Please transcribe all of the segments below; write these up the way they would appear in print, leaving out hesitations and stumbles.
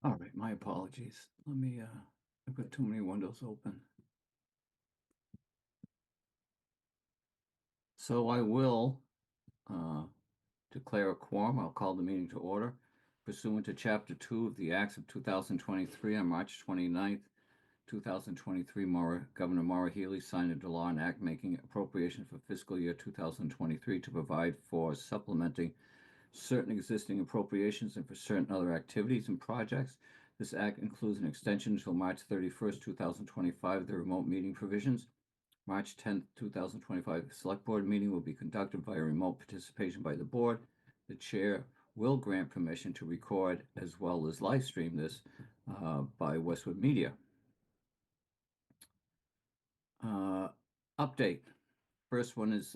All right, my apologies. I've got too many windows open. So I will uh, declare a quorum. I'll call the meeting to order. Pursuant to Chapter 2 of the Acts of 2023, on March 29th, 2023, Governor Maura Healey signed into law an act making appropriation for fiscal year 2023 to provide for supplementing certain existing appropriations and for certain other activities and projects. This act includes an extension until March 31st, 2025 of the remote meeting provisions. March 10th, 2025 Select Board meeting will be conducted via remote participation by the board. The chair will grant permission to record as well as live stream this by Westwood Media. Update. First one is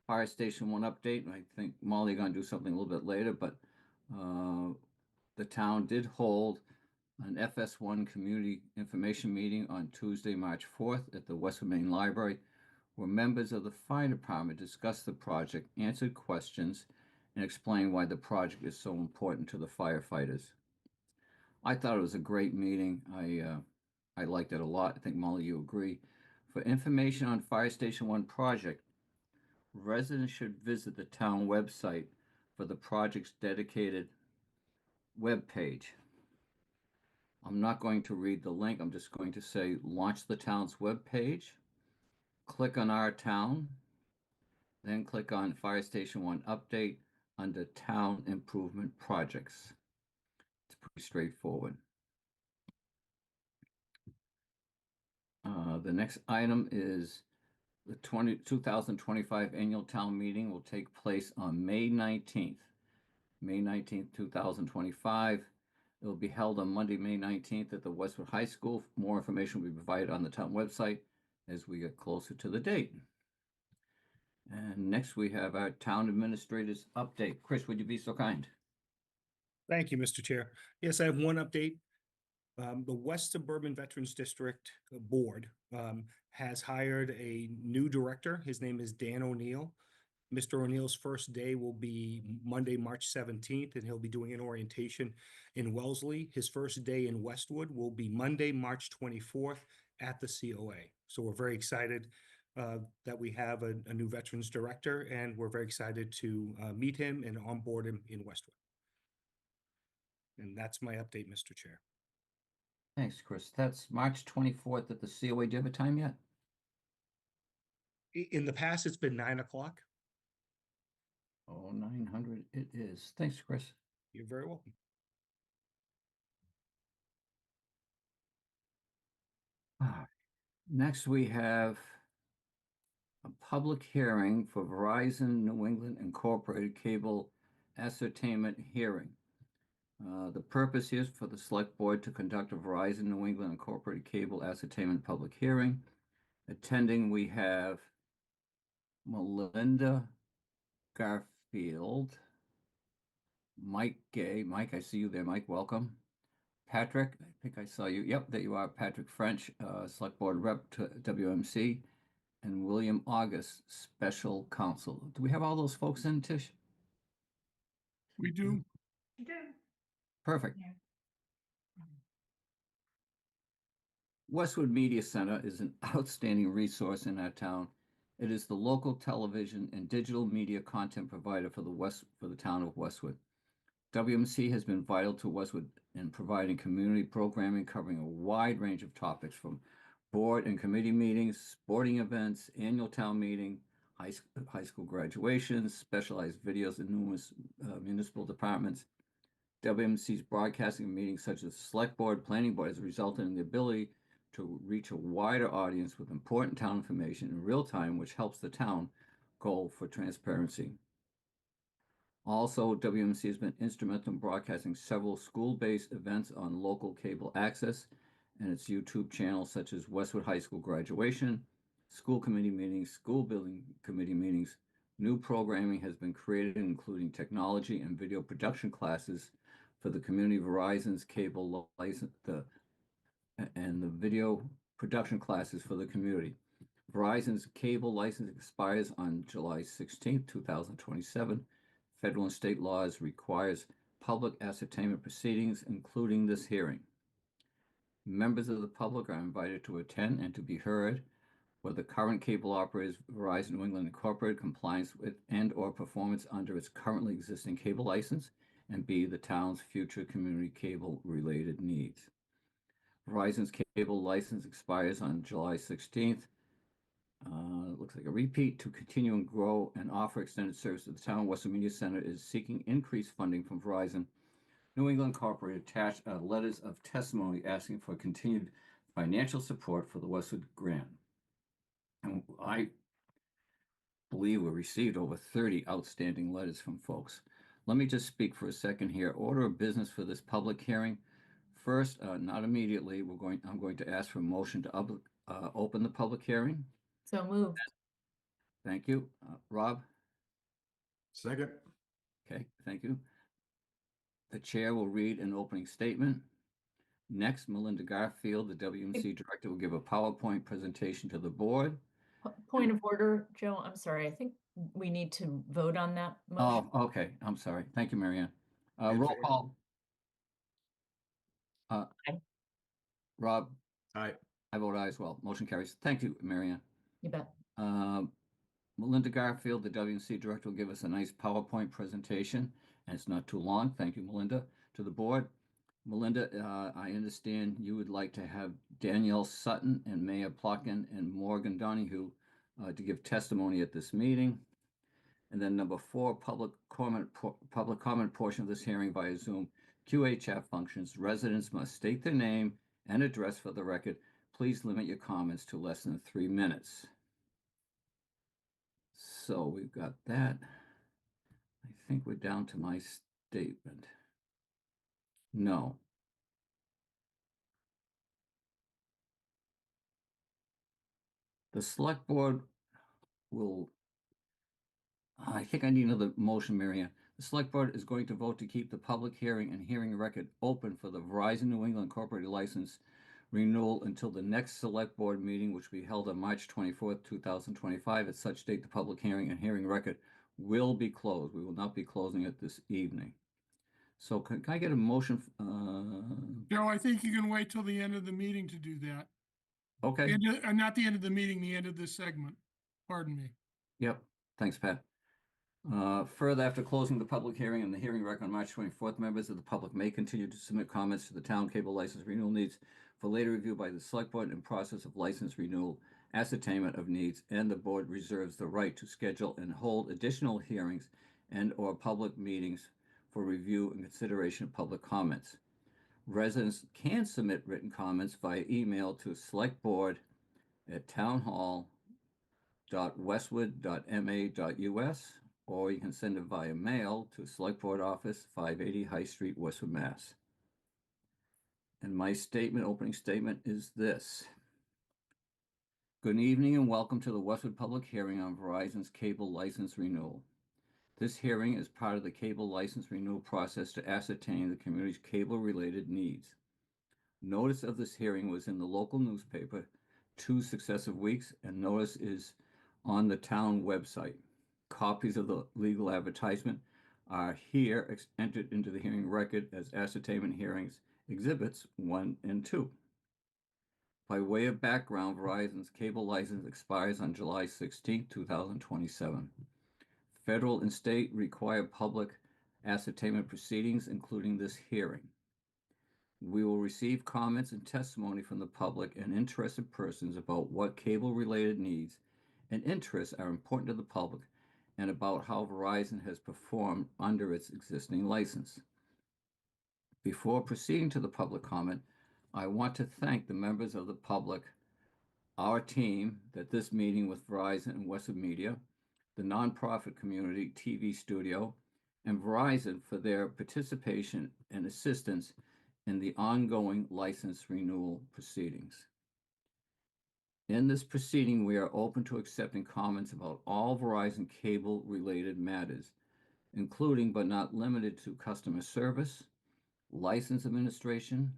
Fire Station 1 update. I think Molly going to do something a little bit later, but the town did hold an FS1 community information meeting on Tuesday, March 4th at the Westwood Main Library, where members of the fire department discussed the project, answered questions, and explained why the project is so important to the firefighters. I thought it was a great meeting. I liked it a lot. I think, Molly, you agree. For information on Fire Station 1 project, residents should visit the town website for the project's dedicated web page. I'm not going to read the link. I'm just going to say launch the town's web page, click on our town, then click on Fire Station 1 update under town improvement projects. It's pretty straightforward. The next item is the 2025 annual town meeting will take place on May 19th. May 19th, 2025. It will be held on Monday, May 19th at the Westwood High School. More information will be provided on the town website as we get closer to the date. And next we have our town administrators update. Chris, would you be so kind? Thank you, Mr. Chair. Yes, I have one update. The West Suburban Veterans District Board has hired a new director. His name is Dan O'Neill. Mr. O'Neill's first day will be Monday, March 17th, and he'll be doing an orientation in Wellesley. His first day in Westwood will be Monday, March 24th at the COA. So we're very excited that we have a new veterans director, and we're very excited to meet him and onboard him in Westwood. And that's my update, Mr. Chair. Thanks, Chris. That's March 24th at the COA. Do you have a time yet? In the past, it's been 9 o'clock. Oh, 900 it is. Thanks, Chris. You're very welcome. Next, we have a public hearing for Verizon New England Incorporated Cable Ascertainment hearing. The purpose is for the Select Board to conduct a Verizon New England Incorporated Cable Ascertainment public hearing. Attending, we have Melinda Garfield, Mike Gay. Mike, I see you there. Mike, welcome. Patrick, I think I saw you. Yep, there you are. Patrick French, Select Board Rep to WMC, and William August, Special Counsel. Do we have all those folks in, Tish? We do. You do. Perfect. Yeah. Westwood Media Center is an outstanding resource in our town. It is the local television and digital media content provider for the town of Westwood. WMC has been vital to Westwood in providing community programming covering a wide range of topics, from board and committee meetings, sporting events, annual town meeting, high school graduations, specialized videos in numerous municipal departments. WMC's broadcasting meetings such as Select Board, Planning Board has resulted in the ability to reach a wider audience with important town information in real time, which helps the town goal for transparency. Also, WMC has been instrumental in broadcasting several school-based events on local cable access and its YouTube channels, such as Westwood High School graduation, school committee meetings, school building committee meetings. New programming has been created, including technology and video production classes for the community. Verizon's cable license, and the video production classes for the community. Verizon's cable license expires on July 16th, 2027. Federal and state laws requires public ascertainment proceedings, including this hearing. Members of the public are invited to attend and to be heard whether current cable operators Verizon New England Incorporated compliance with and/or performance under its currently existing cable license, and B, the town's future community cable-related needs. Verizon's cable license expires on July 16th. Looks like a repeat. To continue and grow and offer extended service to the town, Westwood Media Center is seeking increased funding from Verizon New England Incorporated. Attached letters of testimony asking for continued financial support for the Westwood grant. And I believe we received over 30 outstanding letters from folks. Let me just speak for a second here. Order of business for this public hearing. First, not immediately, I'm going to ask for a motion to open the public hearing. So moved. Thank you. Rob? Second. Okay, thank you. The chair will read an opening statement. Next, Melinda Garfield, the WMC director, will give a PowerPoint presentation to the board. Point of order, Joe, I'm sorry. I think we need to vote on that motion. Oh, okay. I'm sorry. Thank you, Marianne. In Roll favor. call. Aye. Rob? Aye. I vote aye as well. Motion carries. Thank you, Marianne. You bet. Melinda Garfield, the WMC director, will give us a nice PowerPoint presentation, and it's not too long. Thank you, Melinda. To the board, Melinda, I understand you would like to have Danielle Sutton and Maya Plotkin and Morgan Donahue to give testimony at this meeting. And then number 4, public comment portion of this hearing via Zoom. QHF functions. Residents must state their name and address for the record. Please limit your comments to less than 3 minutes. So we've got that. I think we're down to my statement. No. The select board will, I think I need another motion, Marianne. The select board is going to vote to keep the public hearing and hearing record open for the Verizon New England Incorporated license renewal until the next select board meeting, which will be held on March 24th, 2025. At such date, the public hearing and hearing record will be closed. We will not be closing it this evening. So can I get a motion? Joe, I think you can wait till the end of the meeting to do that. Okay. Not the end of the meeting, the end of this segment. Pardon me. Yep. Thanks, Pat. Further, after closing the public hearing and the hearing record on March 24th, members of the public may continue to submit comments to the town cable license renewal needs for later review by the select board in process of license renewal, ascertainment of needs, and the board reserves the right to schedule and hold additional hearings and/or public meetings for review and consideration of public comments. Residents can submit written comments via email to selectboard@townhall.westwood.ma.us, or you can send it via mail to Select Board Office, 580 High Street, Westwood, Mass. And my opening statement is this. Good evening and welcome to the Westwood public hearing on Verizon's cable license renewal. This hearing is part of the cable license renewal process to ascertain the community's cable-related needs. Notice of this hearing was in the local newspaper 2 successive weeks, and notice is on the town website. Copies of the legal advertisement are here entered into the hearing record as ascertainment hearings exhibits 1 and 2. By way of background, Verizon's cable license expires on July 16, 2027. Federal and state require public ascertainment proceedings, including this hearing. We will receive comments and testimony from the public and interested persons about what cable-related needs and interests are important to the public and about how Verizon has performed under its existing license. Before proceeding to the public comment, I want to thank the members of the public, our team at this meeting with Verizon and Westwood Media, the nonprofit community TV studio, and Verizon for their participation and assistance in the ongoing license renewal proceedings. In this proceeding, we are open to accepting comments about all Verizon cable-related matters, including but not limited to customer service, license administration,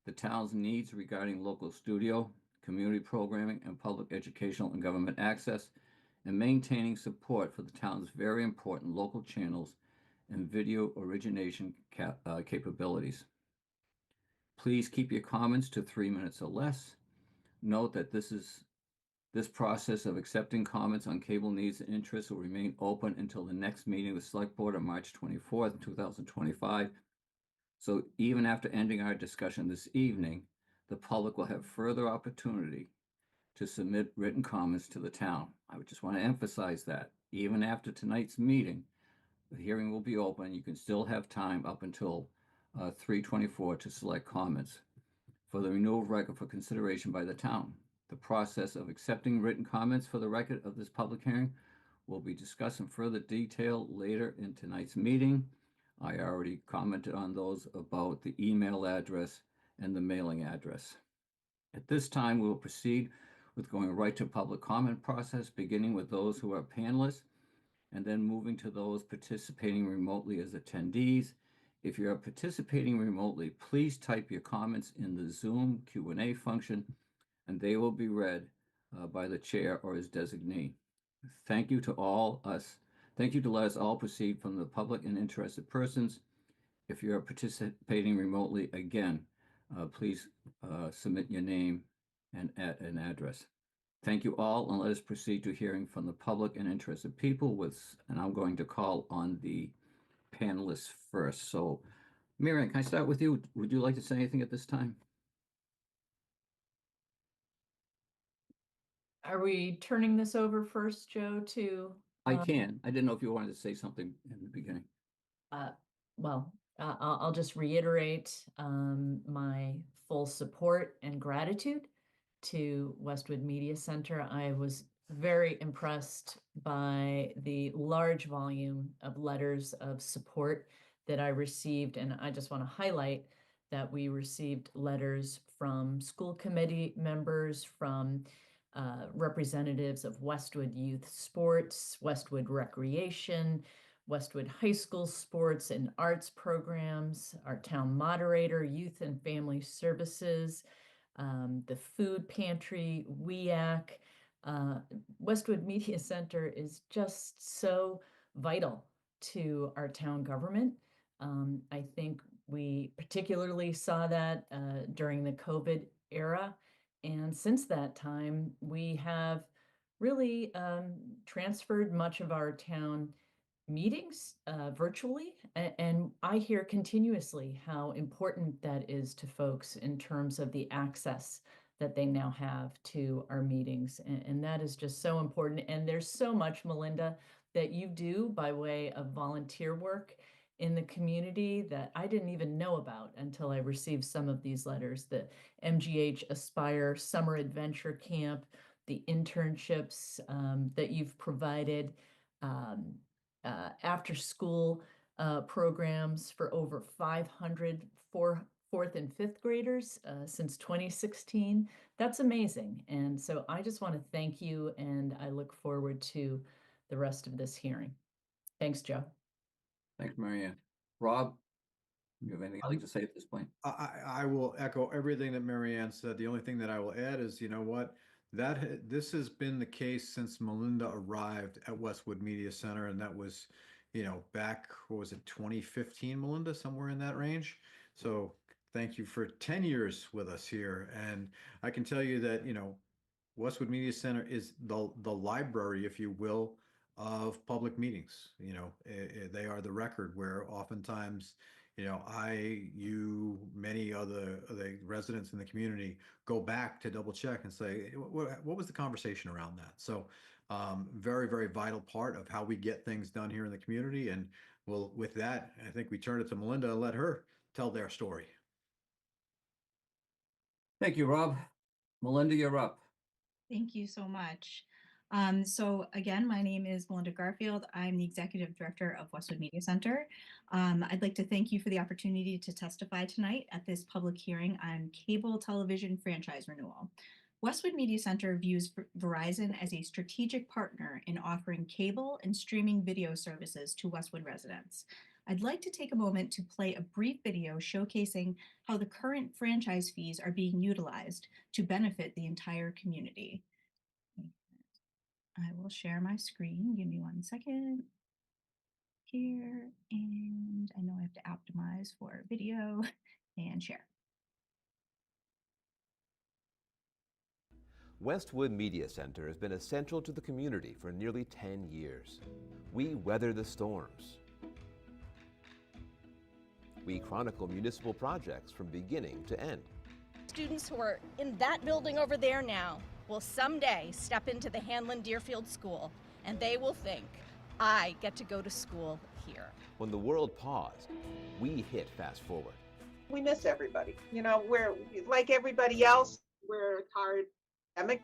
the town's needs regarding local studio, community programming, and public educational and government access, and maintaining support for the town's very important local channels and video origination capabilities. Please keep your comments to 3 minutes or less. Note that this process of accepting comments on cable needs and interests will remain open until the next meeting of the Select Board on March 24th, 2025. So even after ending our discussion this evening, the public will have further opportunity to submit written comments to the town. I would just want to emphasize that even after tonight's meeting, the hearing will be open. You can still have time up until 3/24 to select comments for the renewal of record for consideration by the town. The process of accepting written comments for the record of this public hearing will be discussed in further detail later in tonight's meeting. I already commented on those about the email address and the mailing address. At this time, we will proceed with going right to public comment process, beginning with those who are panelists and then moving to those participating remotely as attendees. If you are participating remotely, please type your comments in the Zoom Q&A function, and they will be read by the chair or his designee. Thank you to let us all proceed from the public and interested persons. If you are participating remotely, again, please submit your name and an address. Thank you all, and let us proceed to hearing from the public and interested people and I'm going to call on the panelists first. So, Miriam, can I start with you? Would you like to say anything at this time? Are we turning this over first, Joe, to? I can. I didn't know if you wanted to say something in the beginning. I'll just reiterate my full support and gratitude to Westwood Media Center. I was very impressed by the large volume of letters of support that I received, and I just want to highlight that we received letters from school committee members, from representatives of Westwood Youth Sports, Westwood Recreation, Westwood High School sports and arts programs, our town moderator, Youth and Family Services, the food pantry, WEAC. Westwood Media Center is just so vital to our town government. I think we particularly saw that during the COVID era. And since that time, we have really transferred much of our town meetings virtually. And I hear continuously how important that is to folks in terms of the access that they now have to our meetings. And that is just so important. And there's so much, Melinda, that you do by way of volunteer work in the community that I didn't even know about until I received some of these letters. The MGH Aspire Summer Adventure Camp, the internships that you've provided, after school programs for over 500 fourth and fifth graders since 2016. That's amazing. And so I just want to thank you, and I look forward to the rest of this hearing. Thanks, Joe. Thanks, Marianne. Rob, you have anything you'd like to say at this point? I will echo everything that Marianne said. The only thing that I will add is, you know what, this has been the case since Melinda arrived at Westwood Media Center, and that was, back, what was it, 2015, Melinda, somewhere in that range. So thank you for 10 years with us here, and I can tell you that, Westwood Media Center is the library, if you will, of public meetings. They are the record where oftentimes, you, many other the residents in the community go back to double check and say, what was the conversation around that? So very, very vital part of how we get things done here in the community. And well, with that, I think we turn it to Melinda and let her tell their story. Thank you, Rob. Melinda, you're up. Thank you so much. So again, my name is Melinda Garfield. I'm the Executive Director of Westwood Media Center. I'd like to thank you for the opportunity to testify tonight at this public hearing on cable television franchise renewal. Westwood Media Center views Verizon as a strategic partner in offering cable and streaming video services to Westwood residents. I'd like to take a moment to play a brief video showcasing how the current franchise fees are being utilized to benefit the entire community. I will share my screen. Give me 1 second. here, and I know I have to optimize for video and share. Westwood Media Center has been essential to the community for nearly 10 years. We weather the storms. We chronicle municipal projects from beginning to end. Students who are in that building over there now will someday step into the Hanlon Deerfield School, and they will think, I get to go to school here. When the world paused, we hit fast forward. We miss everybody. You know, we're like everybody else, we're tired,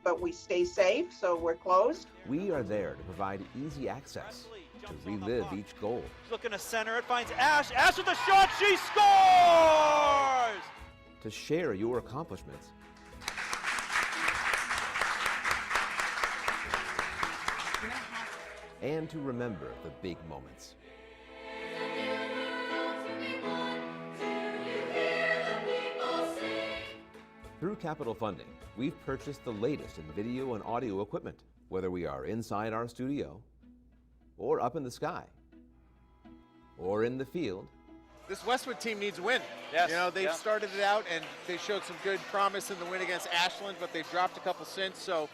but we stay safe, so we're closed. We are there to provide easy access, to relive each goal. Looking to center, it finds Ash. Ash with the shot, she scores! To share your accomplishments. And to remember the big moments. Through capital funding, we've purchased the latest in video and audio equipment, whether we are inside our studio, or up in the sky, or in the field. This Westwood team needs a win. Yes, you know, they've started it out and they showed some good promise in the win against Ashland, but they've dropped a couple since, so.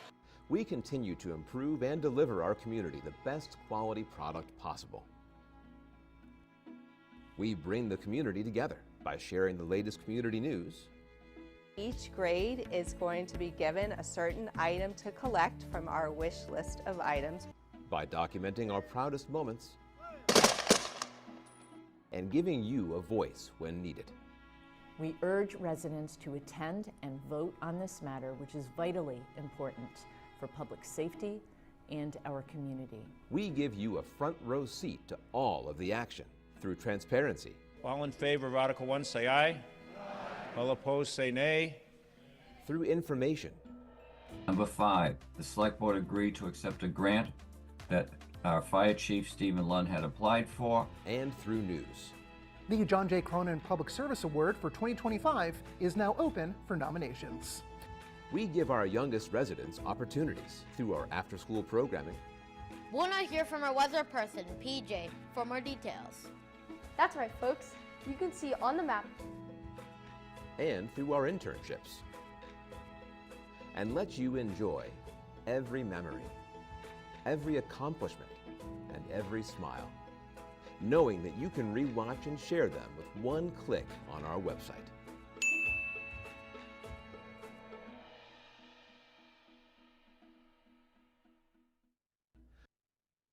We continue to improve and deliver our community the best quality product possible. We bring the community together by sharing the latest community news. Each grade is going to be given a certain item to collect from our wish list of items. By documenting our proudest moments and giving you a voice when needed. We urge residents to attend and vote on this matter, which is vitally important for public safety and our community. We give you a front row seat to all of the action through transparency. All in favor of Article 1 say aye. All opposed say nay. Through information. Number 5, the Select Board agreed to accept a grant that our Fire Chief Stephen Lund had applied for. And through news. The John J. Cronin Public Service Award for 2025 is now open for nominations. We give our youngest residents opportunities through our after-school programming. We'll now hear from our weather person, PJ, for more details. That's right, folks. You can see on the map. And through our internships. And let you enjoy every memory, every accomplishment, and every smile, knowing that you can rewatch and share them with one click on our website.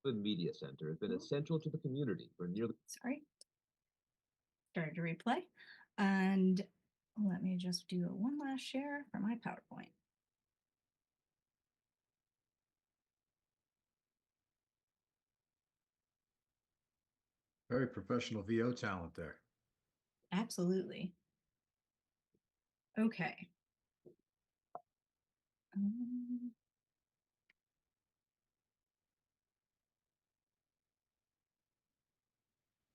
The Media Center has been essential to the community for nearly... Sorry. Started to replay. And let me just do one last share for my PowerPoint. Very professional VO talent there. Absolutely. Okay.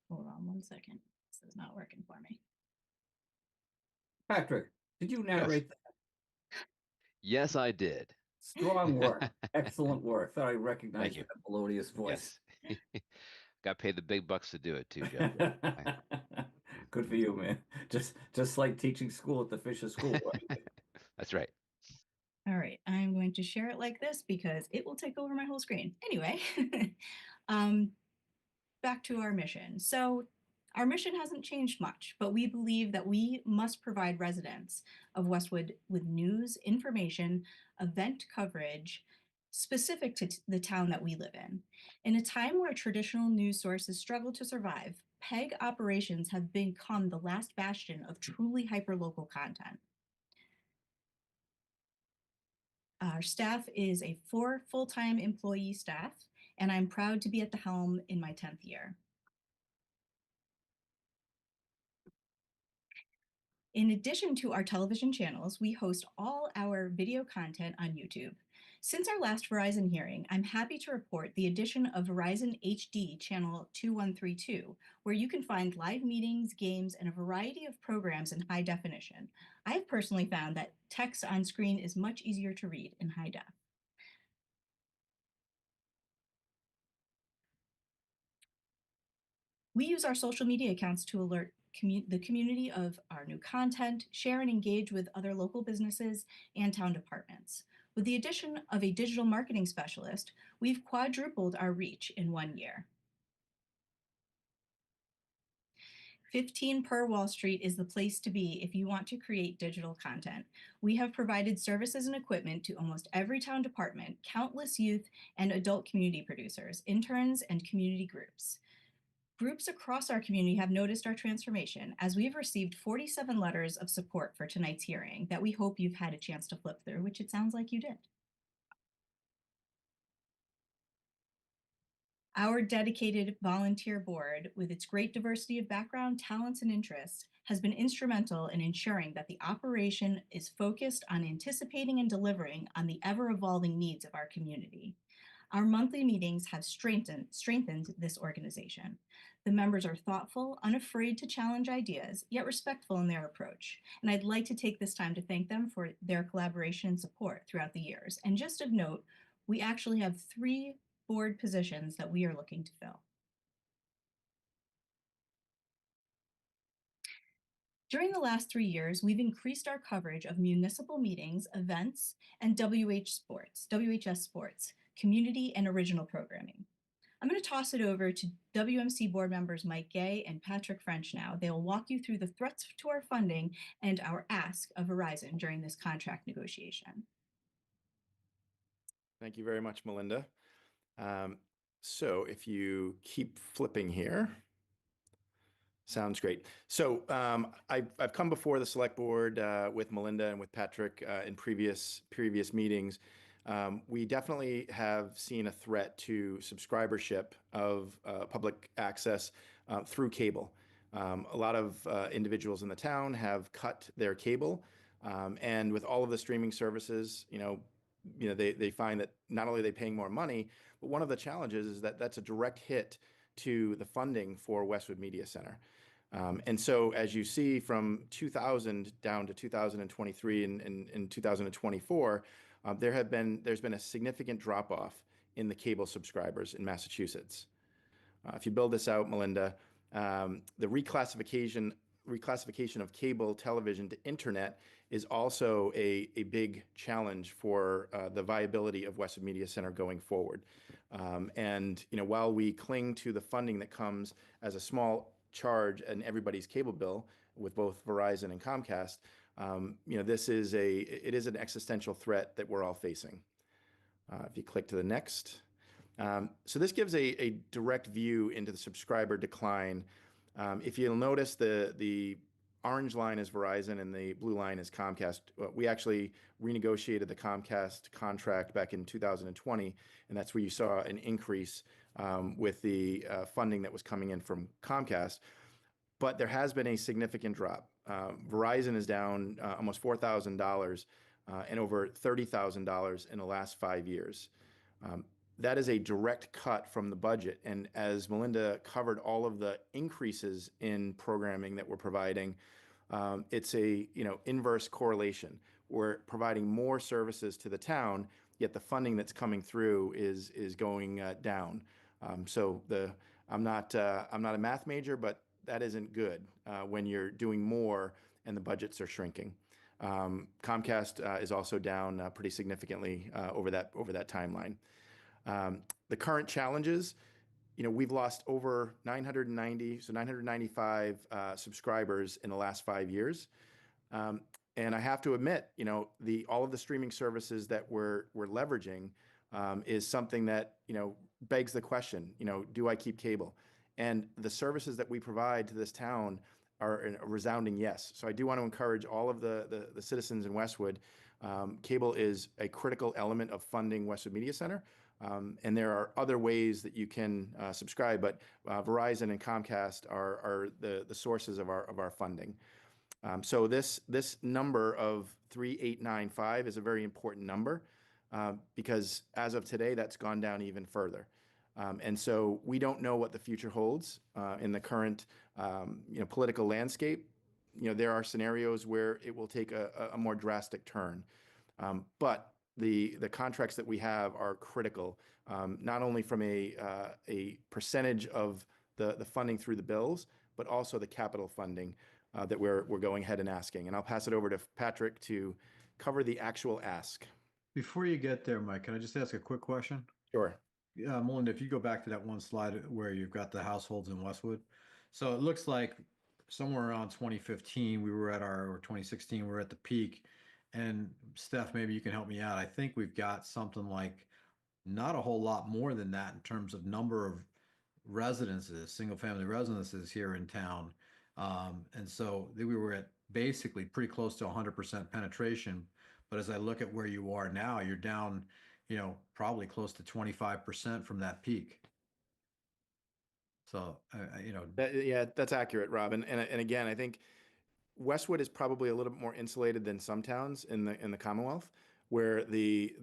Hold on one second. This is not working for me. Patrick, did you narrate that? Yes, I did. Strong work. Excellent work. Thought I recognized you. that melodious voice. Yes. Got paid the big bucks to do it too, Jeff. Good for you, man. Just like teaching school at the Fisher School. Right? That's right. All right, I'm going to share it like this because it will take over my whole screen. Anyway, back to our mission. So our mission hasn't changed much, but we believe that we must provide residents of Westwood with news, information, event coverage specific to the town that we live in. In a time where traditional news sources struggle to survive, PEG operations have become the last bastion of truly hyperlocal content. Our staff is a 4 full-time employee staff, and I'm proud to be at the helm in my 10th year. In addition to our television channels, we host all our video content on YouTube. Since our last Verizon hearing, I'm happy to report the addition of Verizon HD channel 2132, where you can find live meetings, games, and a variety of programs in high definition. I've personally found that text on screen is much easier to read in high def. We use our social media accounts to alert the community of our new content, share and engage with other local businesses and town departments. With the addition of a digital marketing specialist, we've quadrupled our reach in 1 year. 15 per Wall Street is the place to be if you want to create digital content. We have provided services and equipment to almost every town department, countless youth and adult community producers, interns, and community groups. Groups across our community have noticed our transformation, as we've received 47 letters of support for tonight's hearing that we hope you've had a chance to flip through, which it sounds like you did. Our dedicated volunteer board, with its great diversity of background, talents, and interests, has been instrumental in ensuring that the operation is focused on anticipating and delivering on the ever-evolving needs of our community. Our monthly meetings have strengthened this organization. The members are thoughtful, unafraid to challenge ideas, yet respectful in their approach. And I'd like to take this time to thank them for their collaboration and support throughout the years. And just of note, we actually have 3 board positions that we are looking to fill. During the last 3 years, we've increased our coverage of municipal meetings, events, and WHS sports, community and original programming. I'm going to toss it over to WMC board members Mike Gay and Patrick French now. They'll walk you through the threats to our funding and our ask of Verizon during this contract negotiation. Thank you very much, Melinda. So if you keep flipping here, sounds great. So I've come before the select board with Melinda and with Patrick in previous meetings. We definitely have seen a threat to subscribership of public access through cable. A lot of individuals in the town have cut their cable, and with all of the streaming services, they find that not only are they paying more money, but one of the challenges is that that's a direct hit to the funding for Westwood Media Center. And so as you see from 2000 down to 2023 and 2024, there's been a significant drop off in the cable subscribers in Massachusetts. If you build this out, Melinda, the reclassification of cable television to internet is also a big challenge for the viability of Westwood Media Center going forward. And while we cling to the funding that comes as a small charge in everybody's cable bill with both Verizon and Comcast, it is an existential threat that we're all facing. If you click to the next. So this gives a direct view into the subscriber decline. If you'll notice, the orange line is Verizon and the blue line is Comcast. We actually renegotiated the Comcast contract back in 2020, and that's where you saw an increase with the funding that was coming in from Comcast. But there has been a significant drop. Verizon is down almost $4,000 and over $30,000 in the last 5 years. That is a direct cut from the budget. And as Melinda covered all of the increases in programming that we're providing, it's a inverse correlation. We're providing more services to the town, yet the funding that's coming through is going down. I'm not a math major, but that isn't good when you're doing more and the budgets are shrinking. Comcast is also down pretty significantly over that timeline. The current challenges, we've lost over 995 subscribers in the last 5 years. And I have to admit, all of the streaming services that we're leveraging is something that, begs the question, do I keep cable? And the services that we provide to this town are a resounding yes. So I do want to encourage all of the citizens in Westwood. Cable is a critical element of funding Westwood Media Center. And there are other ways that you can subscribe, but Verizon and Comcast are the sources of our funding. So this number of 3895 is a very important number because as of today, that's gone down even further. And so we don't know what the future holds in the current political landscape. There are scenarios where it will take a more drastic turn. But the contracts that we have are critical, not only from a percentage of the funding through the bills, but also the capital funding that we're going ahead and asking. And I'll pass it over to Patrick to cover the actual ask. Before you get there, Mike, can I just ask a quick question? Sure. Melinda, if you go back to that one slide where you've got the households in Westwood. So it looks like somewhere around 2015, we were at or 2016, we were at the peak. And Steph, maybe you can help me out. I think we've got something like not a whole lot more than that in terms of number of residences, single family residences here in town. And so we were at basically pretty close to 100% penetration. But as I look at where you are now, you're down, probably close to 25% from that peak. So, Yeah, that's accurate, Rob. And again, I think Westwood is probably a little bit more insulated than some towns in the Commonwealth, where the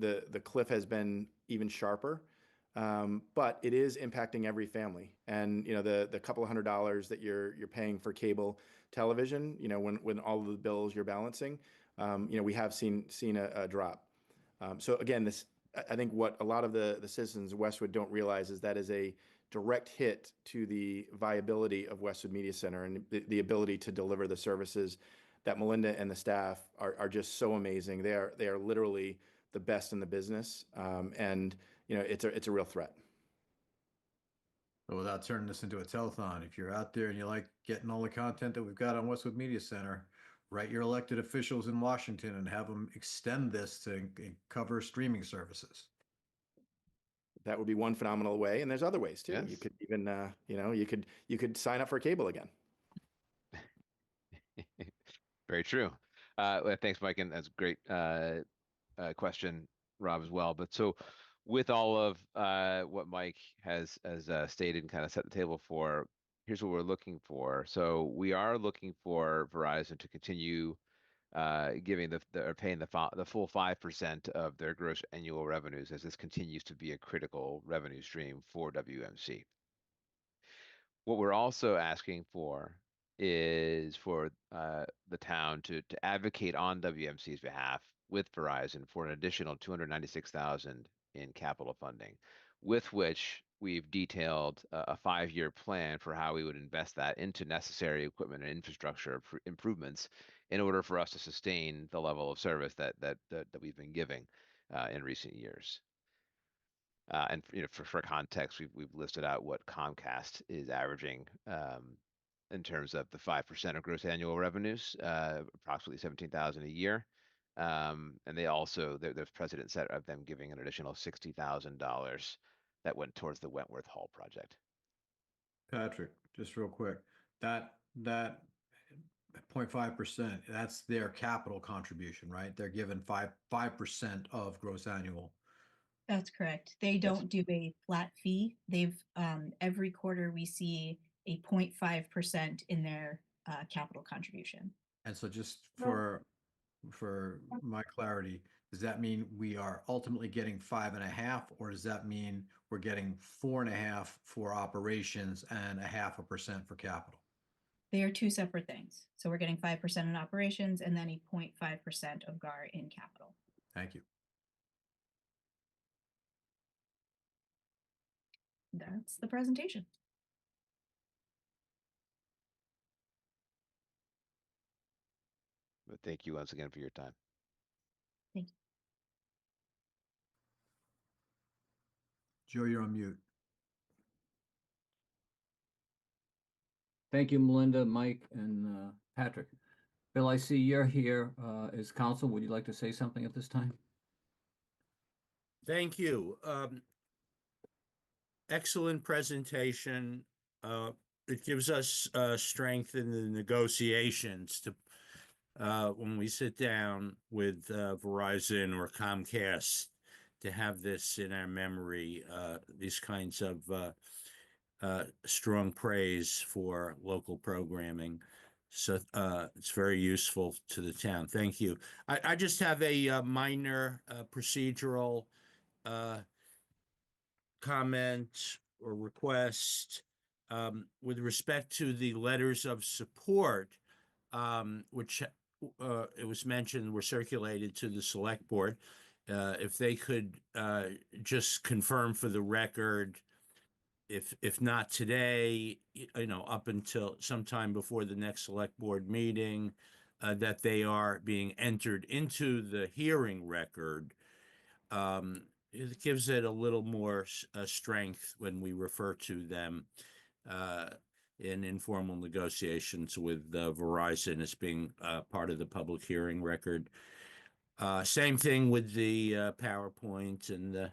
cliff has been even sharper. But it is impacting every family. And the couple of $100 that you're paying for cable television, when all of the bills you're balancing, we have seen a drop. So again, I think what a lot of the citizens of Westwood don't realize is that is a direct hit to the viability of Westwood Media Center and the ability to deliver the services that Melinda and the staff are just so amazing. They are literally the best in the business, and it's a real threat. But without turning this into a telethon, if you're out there and you like getting all the content that we've got on Westwood Media Center, write your elected officials in Washington and have them extend this to cover streaming services. That would be one phenomenal way, and there's other ways too. Yes. You could even, you could sign up for cable again. Very true. Thanks, Mike, and that's a great question, Rob, as well. But so, with all of what Mike has stated and kind of set the table for, here's what we're looking for. So we are looking for Verizon to continue giving or paying the full 5% of their gross annual revenues, as this continues to be a critical revenue stream for WMC. What we're also asking for is for the town to advocate on WMC's behalf with Verizon for an additional $296,000 in capital funding, with which we've detailed a 5-year plan for how we would invest that into necessary equipment and infrastructure improvements in order for us to sustain the level of service that we've been giving in recent years. And for context, we've listed out what Comcast is averaging in terms of the 5% of gross annual revenues, approximately $17,000 a year. And they also, there's precedent set of them giving an additional $60,000 that went towards the Wentworth Hall project. Patrick, just real quick, that 0.5%, that's their capital contribution, right? They're given 5% of gross annual. That's correct. They don't do a flat fee. They've every quarter we see a 0.5% in their capital contribution. And so just for my clarity, does that mean we are ultimately getting 5.5, or does that mean we're getting 4.5 for operations and 0.5% for capital? They are two separate things. So we're getting 5% in operations and then a 0.5% of GAR in capital. Thank you. That's the presentation. But thank you once again for your time. Thank you. Joe, you're on mute. Thank you, Melinda, Mike, and Patrick. Bill, I see you're here as counsel. Would you like to say something at this time? Thank you. Excellent presentation. It gives us strength in the negotiations to when we sit down with Verizon or Comcast to have this in our memory, these kinds of strong praise for local programming. So it's very useful to the town. Thank you. I just have a minor procedural comment or request with respect to the letters of support, which it was mentioned were circulated to the select board. If they could just confirm for the record if not today, up until sometime before the next select board meeting, that they are being entered into the hearing record. It gives it a little more strength when we refer to them in informal negotiations with Verizon as being part of the public hearing record. Same thing with the PowerPoint and the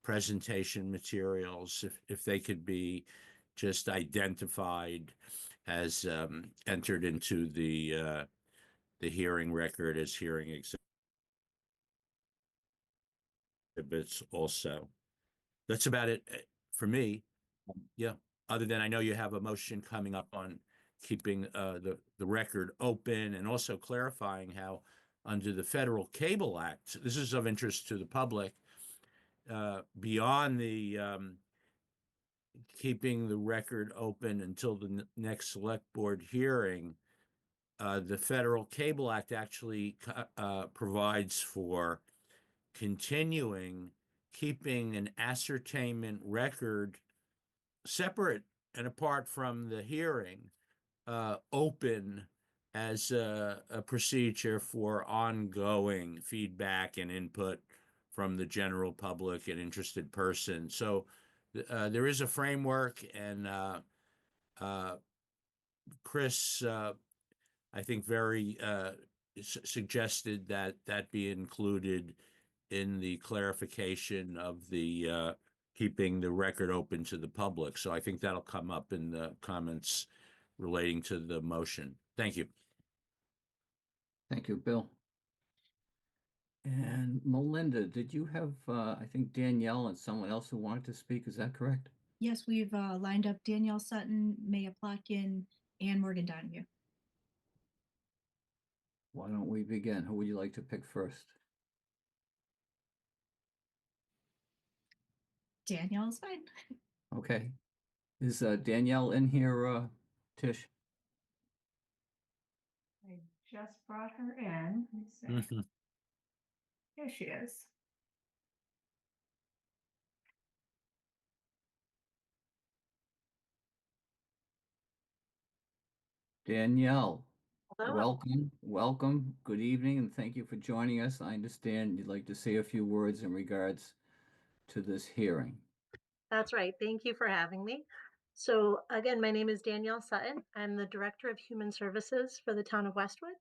presentation materials, if they could be just identified as entered into the hearing record as hearing exhibits also. That's about it for me. Yeah, other than I know you have a motion coming up on keeping the record open and also clarifying how under the Federal Cable Act, this is of interest to the public, beyond the keeping the record open until the next select board hearing, the Federal Cable Act actually provides for continuing keeping an ascertainment record separate and apart from the hearing, open as a procedure for ongoing feedback and input from the general public and interested persons. So there is a framework, and Chris, I think, very suggested that that be included in the clarification of the keeping the record open to the public. So I think that'll come up in the comments relating to the motion. Thank you. Thank you, Bill. And Melinda, did you have, I think Danielle and someone else who wanted to speak? Is that correct? Yes, we've lined up Danielle Sutton, Maya Plotkin, and Morgan Donahue. Why don't we begin? Who would you like to pick first? Danielle's fine. Okay. Is Danielle in here, Tish? I just brought her in. Let's see. Here she is. Danielle, Hello. welcome, good evening, and thank you for joining us. I understand you'd like to say a few words in regards to this hearing. That's right. Thank you for having me. So again, my name is Danielle Sutton. I'm the Director of Human Services for the town of Westwood.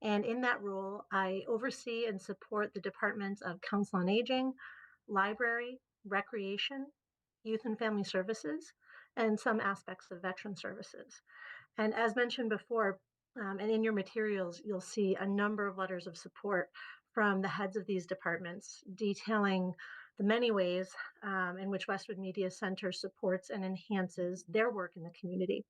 And in that role, I oversee and support the departments of Council on Aging, Library, Recreation, Youth and Family Services, and some aspects of Veteran Services. And as mentioned before, and in your materials, you'll see a number of letters of support from the heads of these departments detailing the many ways in which Westwood Media Center supports and enhances their work in the community.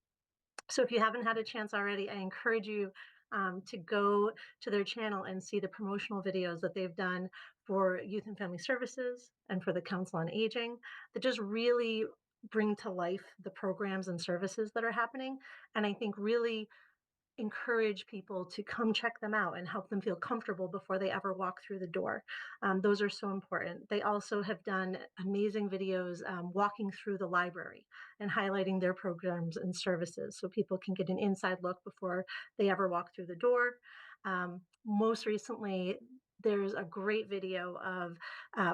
So if you haven't had a chance already, I encourage you to go to their channel and see the promotional videos that they've done for Youth and Family Services and for the Council on Aging that just really bring to life the programs and services that are happening. And I think really encourage people to come check them out and help them feel comfortable before they ever walk through the door. Those are so important. They also have done amazing videos walking through the library and highlighting their programs and services so people can get an inside look before they ever walk through the door. Most recently, there's a great video of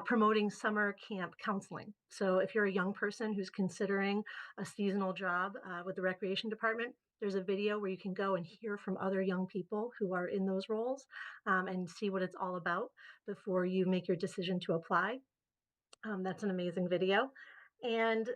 promoting summer camp counseling. So if you're a young person who's considering a seasonal job with the recreation department, there's a video where you can go and hear from other young people who are in those roles and see what it's all about before you make your decision to apply. That's an amazing video. And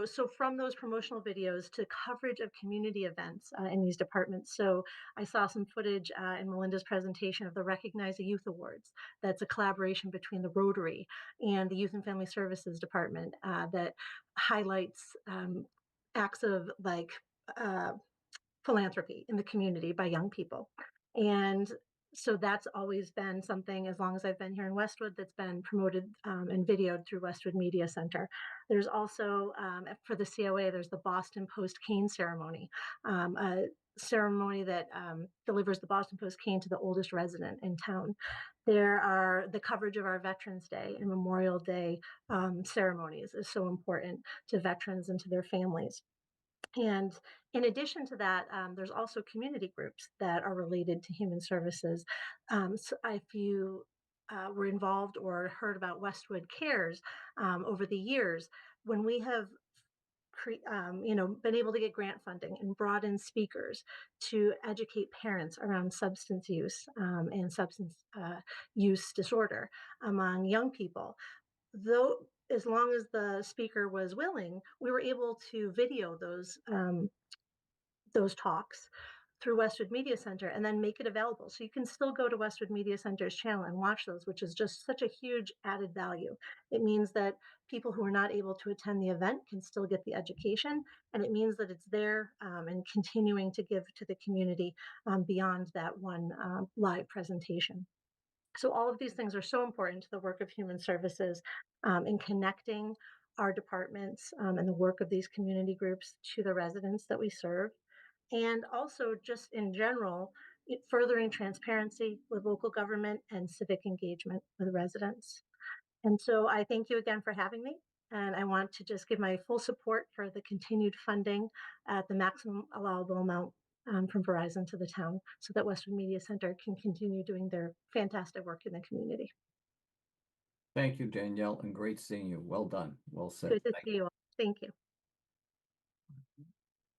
so from those promotional videos to coverage of community events in these departments. So I saw some footage in Melinda's presentation of the Recognize the Youth Awards. That's a collaboration between the Rotary and the Youth and Family Services Department that highlights acts of philanthropy in the community by young people. And so that's always been something, as long as I've been here in Westwood, that's been promoted and videoed through Westwood Media Center. There's also, for the COA, there's the Boston Post cane ceremony, a ceremony that delivers the Boston Post cane to the oldest resident in town. There are the coverage of our Veterans Day and Memorial Day ceremonies is so important to veterans and to their families. And in addition to that, there's also community groups that are related to human services. So if you were involved or heard about Westwood Cares over the years, when we have been able to get grant funding and brought in speakers to educate parents around substance use and substance use disorder among young people. Though, as long as the speaker was willing, we were able to video those talks through Westwood Media Center and then make it available. So you can still go to Westwood Media Center's channel and watch those, which is just such a huge added value. It means that people who are not able to attend the event can still get the education, and it means that it's there and continuing to give to the community beyond that one live presentation. So all of these things are so important to the work of human services in connecting our departments and the work of these community groups to the residents that we serve. And also just in general, furthering transparency with local government and civic engagement with residents. And so I thank you again for having me. And I want to just give my full support for the continued funding at the maximum allowable amount from Verizon to the town so that Westwood Media Center can continue doing their fantastic work in the community. Thank you, Danielle, and great seeing you. Well done. Well said. Good to see you all. Thank you.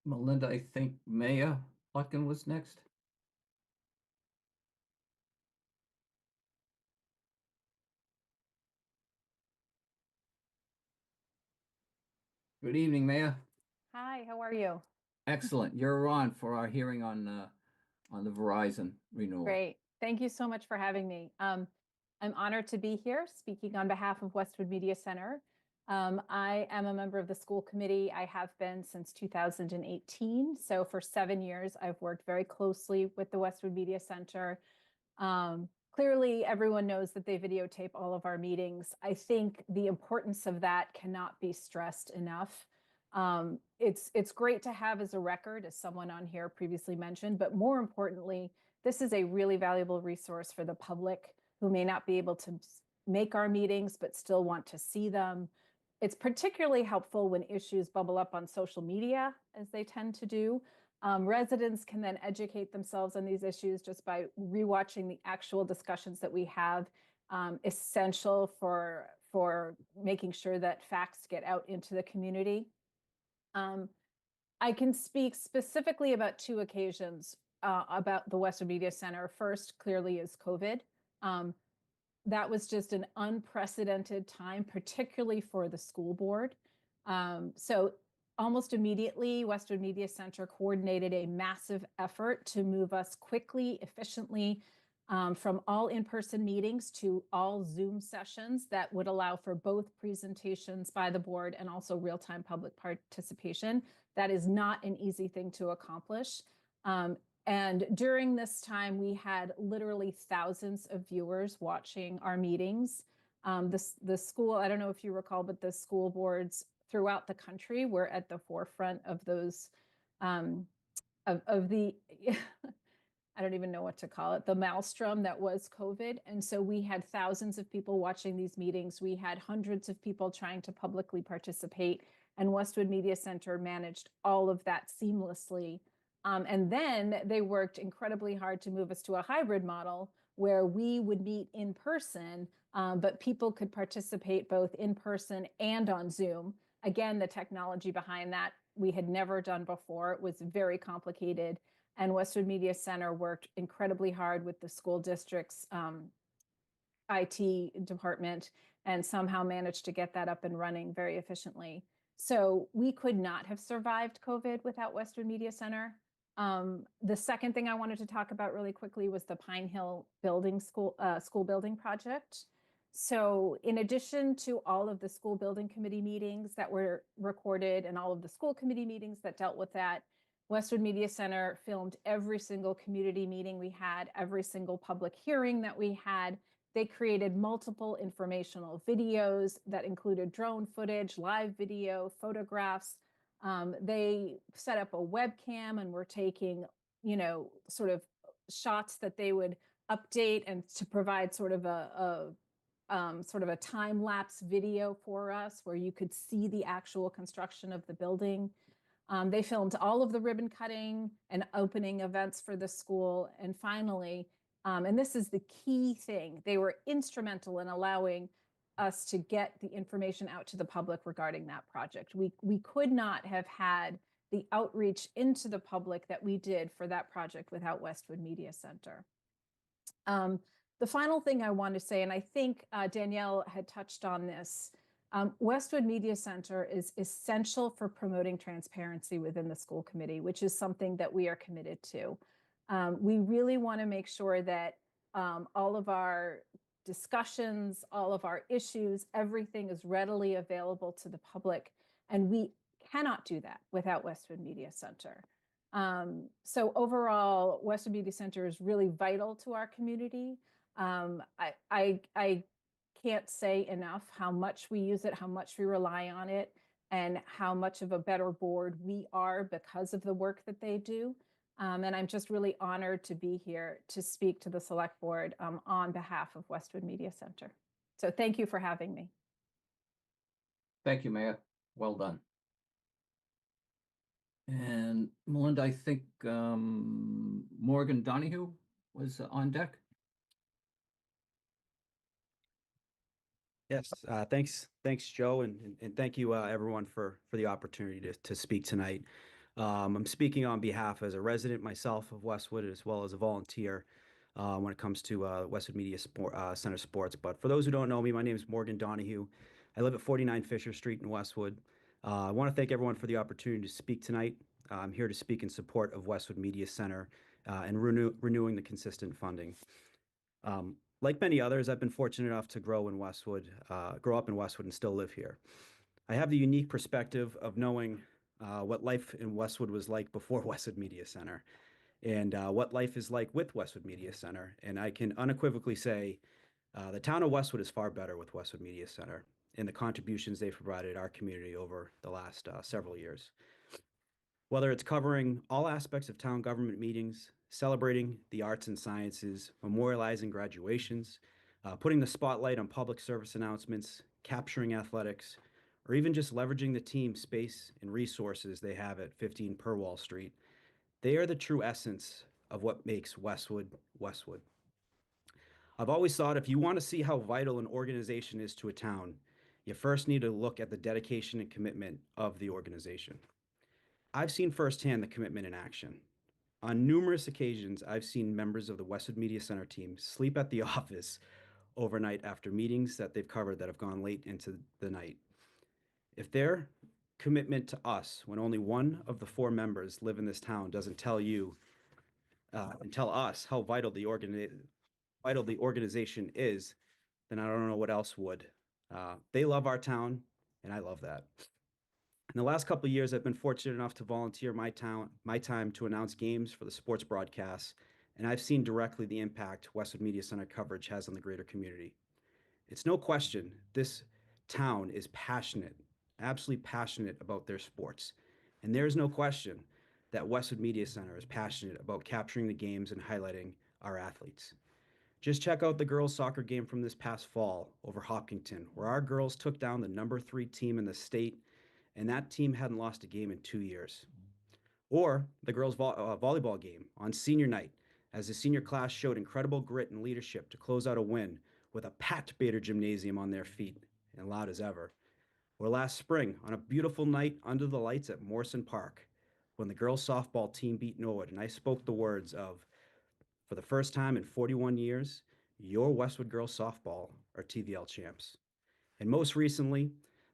Melinda, I think Maya Plotkin was next. Good evening, Maya. Hi, how are you? Excellent. You're on for our hearing on the Verizon renewal. Great. Thank you so much for having me. I'm honored to be here speaking on behalf of Westwood Media Center. I am a member of the school committee. I have been since 2018. So for 7 years, I've worked very closely with the Westwood Media Center. Clearly, everyone knows that they videotape all of our meetings. I think the importance of that cannot be stressed enough. It's great to have as a record, as someone on here previously mentioned, but more importantly, this is a really valuable resource for the public who may not be able to make our meetings, but still want to see them. It's particularly helpful when issues bubble up on social media, as they tend to do. Residents can then educate themselves on these issues just by rewatching the actual discussions that we have, essential for making sure that facts get out into the community. I can speak specifically about 2 occasions about the Westwood Media Center. First, clearly, is COVID. That was just an unprecedented time, particularly for the school board. So almost immediately, Westwood Media Center coordinated a massive effort to move us quickly, efficiently, from all in-person meetings to all Zoom sessions that would allow for both presentations by the board and also real-time public participation. That is not an easy thing to accomplish. And during this time, we had literally thousands of viewers watching our meetings. The school, I don't know if you recall, but the school boards throughout the country were at the forefront of those, of the, I don't even know what to call it, the maelstrom that was COVID. And so we had thousands of people watching these meetings. We had hundreds of people trying to publicly participate, and Westwood Media Center managed all of that seamlessly. And then they worked incredibly hard to move us to a hybrid model where we would meet in person, but people could participate both in person and on Zoom. Again, the technology behind that we had never done before. It was very complicated. And Westwood Media Center worked incredibly hard with the school district's IT department and somehow managed to get that up and running very efficiently. So we could not have survived COVID without Westwood Media Center. The second thing I wanted to talk about really quickly was the Pine Hill building school building project. So in addition to all of the school building committee meetings that were recorded and all of the school committee meetings that dealt with that, Westwood Media Center filmed every single community meeting we had, every single public hearing that we had. They created multiple informational videos that included drone footage, live video, photographs. They set up a webcam and were taking sort of shots that they would update and to provide sort of a time lapse video for us where you could see the actual construction of the building. They filmed all of the ribbon cutting and opening events for the school. And finally, and this is the key thing, they were instrumental in allowing us to get the information out to the public regarding that project. We could not have had the outreach into the public that we did for that project without Westwood Media Center. The final thing I want to say, and I think Danielle had touched on this, Westwood Media Center is essential for promoting transparency within the school committee, which is something that we are committed to. We really want to make sure that all of our discussions, all of our issues, everything is readily available to the public, and we cannot do that without Westwood Media Center. So overall, Westwood Media Center is really vital to our community. I can't say enough how much we use it, how much we rely on it, and how much of a better board we are because of the work that they do. And I'm just really honored to be here to speak to the select board on behalf of Westwood Media Center. So thank you for having me. Thank you, Mayor. Well done. And Melinda, I think Morgan Donahue was on deck. Yes, thanks, Joe, and thank you, everyone, for the opportunity to speak tonight. I'm speaking on behalf as a resident myself of Westwood, as well as a volunteer when it comes to Westwood Media Center Sports. But for those who don't know me, my name is Morgan Donahue. I live at 49 Fisher Street in Westwood. I want to thank everyone for the opportunity to speak tonight. I'm here to speak in support of Westwood Media Center and renewing the consistent funding. Like many others, I've been fortunate enough to grow up in Westwood and still live here. I have the unique perspective of knowing what life in Westwood was like before Westwood Media Center and what life is like with Westwood Media Center. And I can unequivocally say the town of Westwood is far better with Westwood Media Center and the contributions they've provided our community over the last several years. Whether it's covering all aspects of town government meetings, celebrating the arts and sciences, memorializing graduations, putting the spotlight on public service announcements, capturing athletics, or even just leveraging the team space and resources they have at 15 Purwall Street, they are the true essence of what makes Westwood, Westwood. I've always thought if you want to see how vital an organization is to a town, you first need to look at the dedication and commitment of the organization. I've seen firsthand the commitment in action. On numerous occasions, I've seen members of the Westwood Media Center team sleep at the office overnight after meetings that they've covered that have gone late into the night. If their commitment to us, when only one of the 4 members live in this town, doesn't tell you and tell us how vital the organization is, then I don't know what else would. They love our town, and I love that. In the last couple of years, I've been fortunate enough to volunteer my time to announce games for the sports broadcasts, and I've seen directly the impact Westwood Media Center coverage has on the greater community. It's no question this town is passionate, absolutely passionate about their sports, and there's no question that Westwood Media Center is passionate about capturing the games and highlighting our athletes. Just check out the girls' soccer game from this past fall over Hopkinton, where our girls took down the number 3 team in the state, and that team hadn't lost a game in 2 years. Or the girls' volleyball game on senior night, as the senior class showed incredible grit and leadership to close out a win with a packed Bader Gymnasium on their feet and loud as ever. Or last spring, on a beautiful night under the lights at Morrison Park, when the girls' softball team beat Norwood, and I spoke the words of, for the first time in 41 years, your Westwood girls softball are TVL champs. And most recently,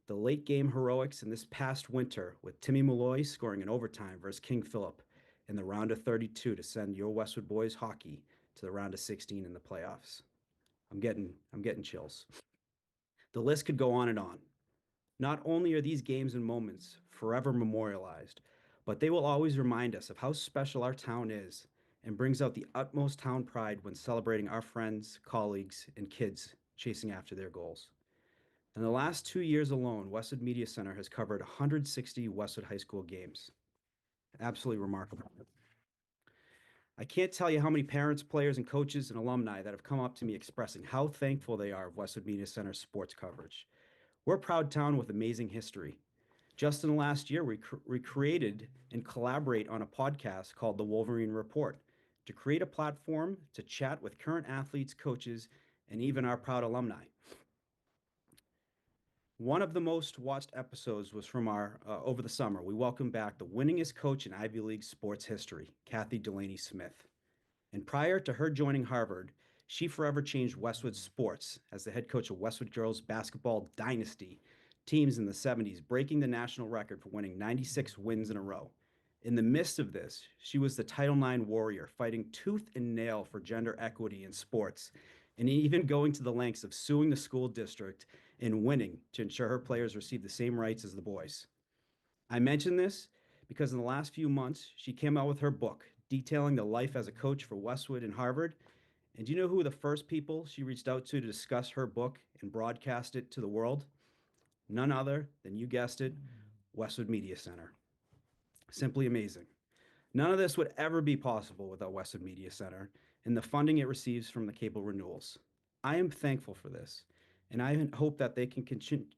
the late game heroics in this past winter with Timmy Malloy scoring in overtime versus King Philip in the round of 32 to send your Westwood boys hockey to the round of 16 in the playoffs. I'm getting chills. The list could go on and on. Not only are these games and moments forever memorialized, but they will always remind us of how special our town is and brings out the utmost town pride when celebrating our friends, colleagues, and kids chasing after their goals. In the last 2 years alone, Westwood Media Center has covered 160 Westwood High School games. Absolutely remarkable. I can't tell you how many parents, players, and coaches and alumni that have come up to me expressing how thankful they are of Westwood Media Center's sports coverage. We're a proud town with amazing history. Just in the last year, we created and collaborate on a podcast called The Wolverine Report to create a platform to chat with current athletes, coaches, and even our proud alumni. One of the most watched episodes was from our over the summer. We welcomed back the winningest coach in Ivy League sports history, Kathy Delaney Smith. And prior to her joining Harvard, she forever changed Westwood sports as the head coach of Westwood girls basketball dynasty teams in the 70s, breaking the national record for winning 96 wins in a row. In the midst of this, she was the Title IX warrior, fighting tooth and nail for gender equity in sports, and even going to the lengths of suing the school district and winning to ensure her players receive the same rights as the boys. I mention this because in the last few months, she came out with her book detailing the life as a coach for Westwood and Harvard. And do you know who the first people she reached out to discuss her book and broadcast it to the world? None other than, you guessed it, Westwood Media Center. Simply amazing. None of this would ever be possible without Westwood Media Center and the funding it receives from the cable renewals. I am thankful for this, and I hope that they can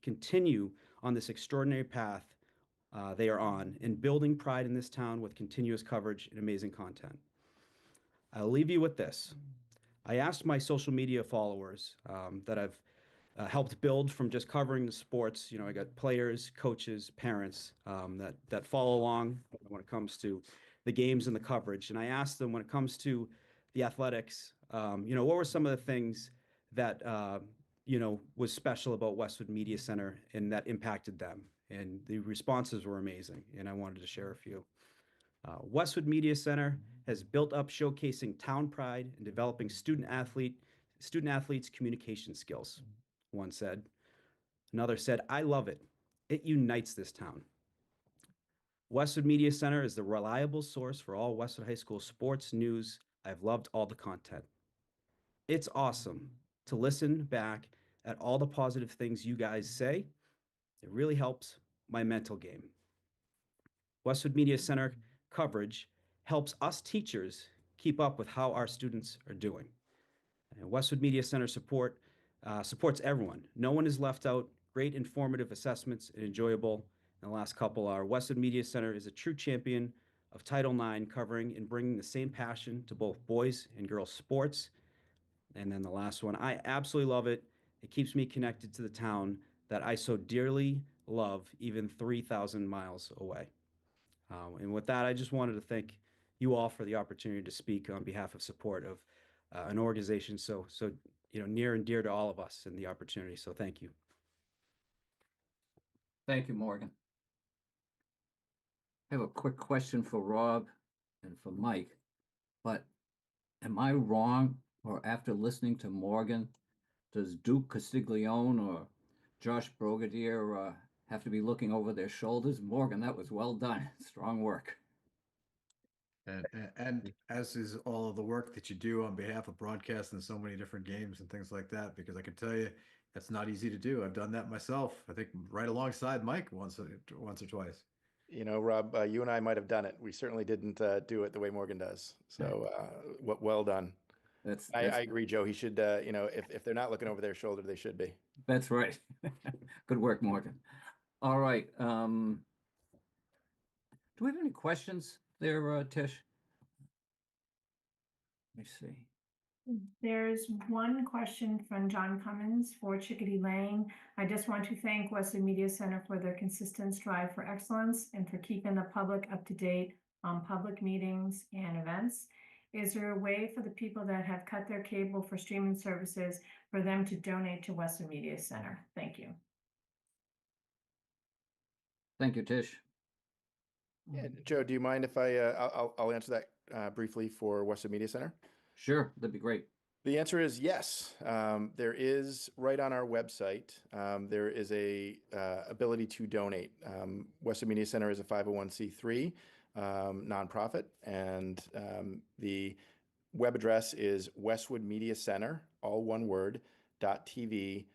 continue on this extraordinary path they are on in building pride in this town with continuous coverage and amazing content. I'll leave you with this. I asked my social media followers that I've helped build from just covering the sports. You know, I got players, coaches, parents that follow along when it comes to the games and the coverage. And I asked them when it comes to the athletics, you know, what were some of the things that you know was special about Westwood Media Center and that impacted them? And the responses were amazing. And I wanted to share a few. Westwood Media Center has built up showcasing town pride and developing student athletes' communication skills, one said. Another said, I love it. It unites this town. Westwood Media Center is the reliable source for all Westwood High School sports news. I've loved all the content. It's awesome to listen back at all the positive things you guys say. It really helps my mental game. Westwood Media Center coverage helps us teachers keep up with how our students are doing. And Westwood Media Center supports everyone. No one is left out. Great informative assessments and enjoyable. And the last couple are Westwood Media Center is a true champion of Title IX, covering and bringing the same passion to both boys and girls sports. And then the last one, I absolutely love it. It keeps me connected to the town that I so dearly love, even 3,000 miles away. And with that, I just wanted to thank you all for the opportunity to speak on behalf of support of an organization so you know near and dear to all of us, and the opportunity. So thank you. Thank you, Morgan. I have a quick question for Rob and for Mike, but am I wrong, or after listening to Morgan, does Duke Castiglione or Josh Brogadier have to be looking over their shoulders? Morgan, that was well done. Strong work. And as is all of the work that you do on behalf of broadcasting so many different games and things like that, because I can tell you that's not easy to do. I've done that myself. I think right alongside Mike once or twice. You know, Rob, you and I might have done it. We certainly didn't do it the way Morgan does. So well done. I agree, Joe. He should, you know, if they're not looking over their shoulder, they should be. That's right. Good work, Morgan. All right. Do we have any questions there, Tish? Let me see. There's one question from John Cummins for Chickadee Lane. I just want to thank Westwood Media Center for their consistent strive for excellence and for keeping the public up to date on public meetings and events. Is there a way for the people that have cut their cable for streaming services for them to donate to Westwood Media Center? Thank you. Thank you, Tish. Yeah, Joe, do you mind if I'll answer that briefly for Westwood Media Center? Sure, that'd be great. The answer is yes. There is right on our website. There is a ability to donate. Westwood Media Center is a 501c3 nonprofit, and the web address is Westwood Media Center, all one word, .tv/donate.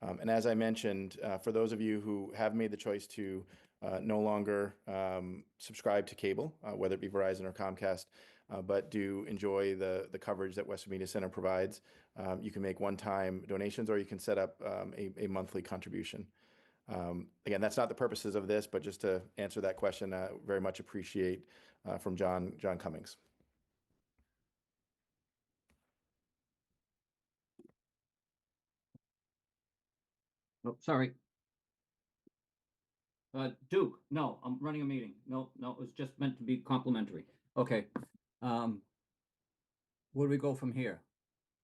And as I mentioned, for those of you who have made the choice to no longer subscribe to cable, whether it be Verizon or Comcast, but do enjoy the coverage that Westwood Media Center provides, you can make one-time donations, or you can set up a monthly contribution. Again, that's not the purposes of this, but just to answer that question, very much appreciate from John Cummings. Oh, sorry. Duke, no, I'm running a meeting. No, it was just meant to be complimentary. Okay. Where do we go from here?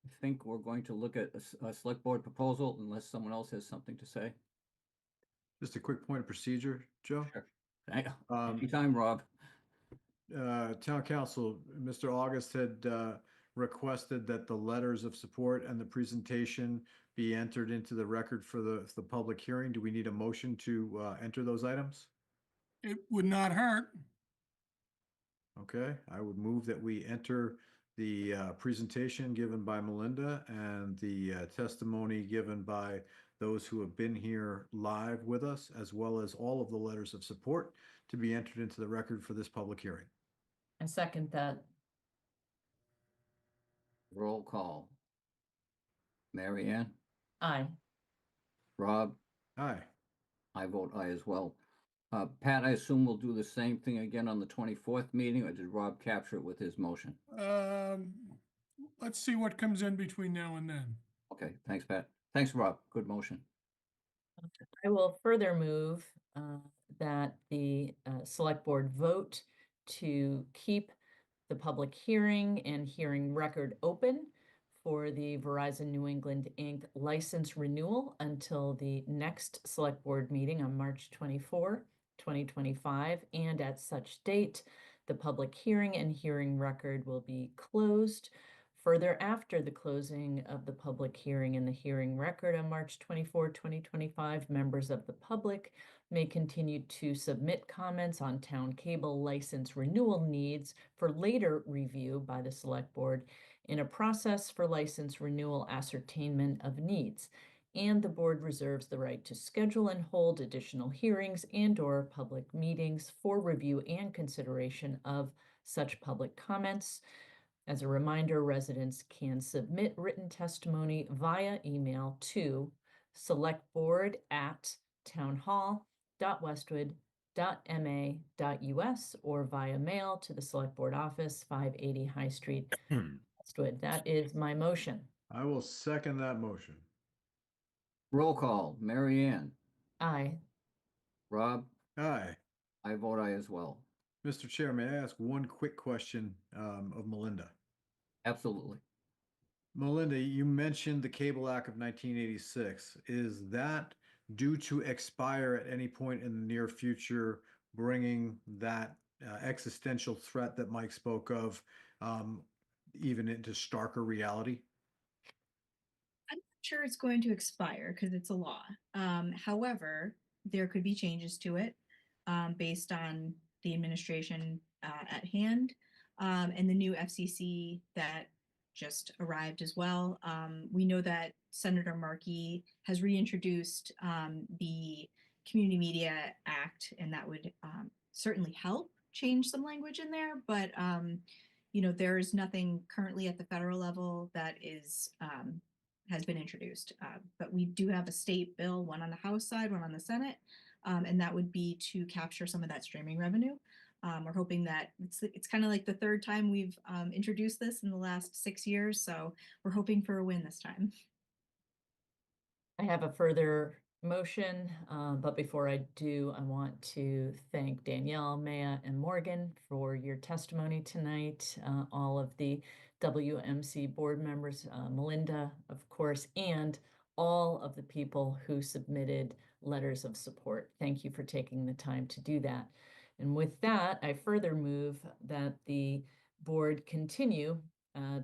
I think we're going to look at a select board proposal unless someone else has something to say. Just a quick point of procedure, Joe. Sure. Anytime, Rob. Town Council, Mr. August had requested that the letters of support and the presentation be entered into the record for the public hearing. Do we need a motion to enter those items? It would not hurt. Okay, I would move that we enter the presentation given by Melinda and the testimony given by those who have been here live with us, as well as all of the letters of support to be entered into the record for this public hearing. I second that. Roll call. Mary Ann? Aye. Rob? Aye. I vote aye as well. Pat, I assume we'll do the same thing again on the 24th meeting, or did Rob capture it with his motion? Let's see what comes in between now and then. Okay, thanks, Pat. Thanks, Rob. Good motion. I will further move that the select board vote to keep the public hearing and hearing record open for the Verizon New England Inc. license renewal until the next select board meeting on March 24, 2025, and at such date, the public hearing and hearing record will be closed. Further, after the closing of the public hearing and the hearing record on March 24, 2025, members of the public may continue to submit comments on town cable license renewal needs for later review by the select board in a process for license renewal ascertainment of needs. And the board reserves the right to schedule and hold additional hearings and/or public meetings for review and consideration of such public comments. As a reminder, residents can submit written testimony via email to selectboard@townhall.westwood.ma.us or via mail to the Select Board Office, 580 High Street, Westwood. That is my motion. I will second that motion. Roll call. Mary Ann? Aye. Rob? Aye. I vote aye as well. Mr. Chair, may I ask one quick question of Melinda? Absolutely. Melinda, you mentioned the Cable Act of 1986. Is that due to expire at any point in the near future, bringing that existential threat that Mike spoke of even into starker reality? I'm not sure it's going to expire because it's a law. However, there could be changes to it based on the administration at hand and the new FCC that just arrived as well. We know that Senator Markey has reintroduced the Community Media Act, and that would certainly help change some language in there. But you know, there is nothing currently at the federal level that is has been introduced. But we do have a state bill, one on the House side, one on the Senate, and that would be to capture some of that streaming revenue. We're hoping that it's kind of like the third time we've introduced this in the last 6 years, so we're hoping for a win this time. I have a further motion, but before I do, I want to thank Danielle, Maya, and Morgan for your testimony tonight, all of the WMC board members, Melinda, of course, and all of the people who submitted letters of support. Thank you for taking the time to do that. And with that, I further move that the board continue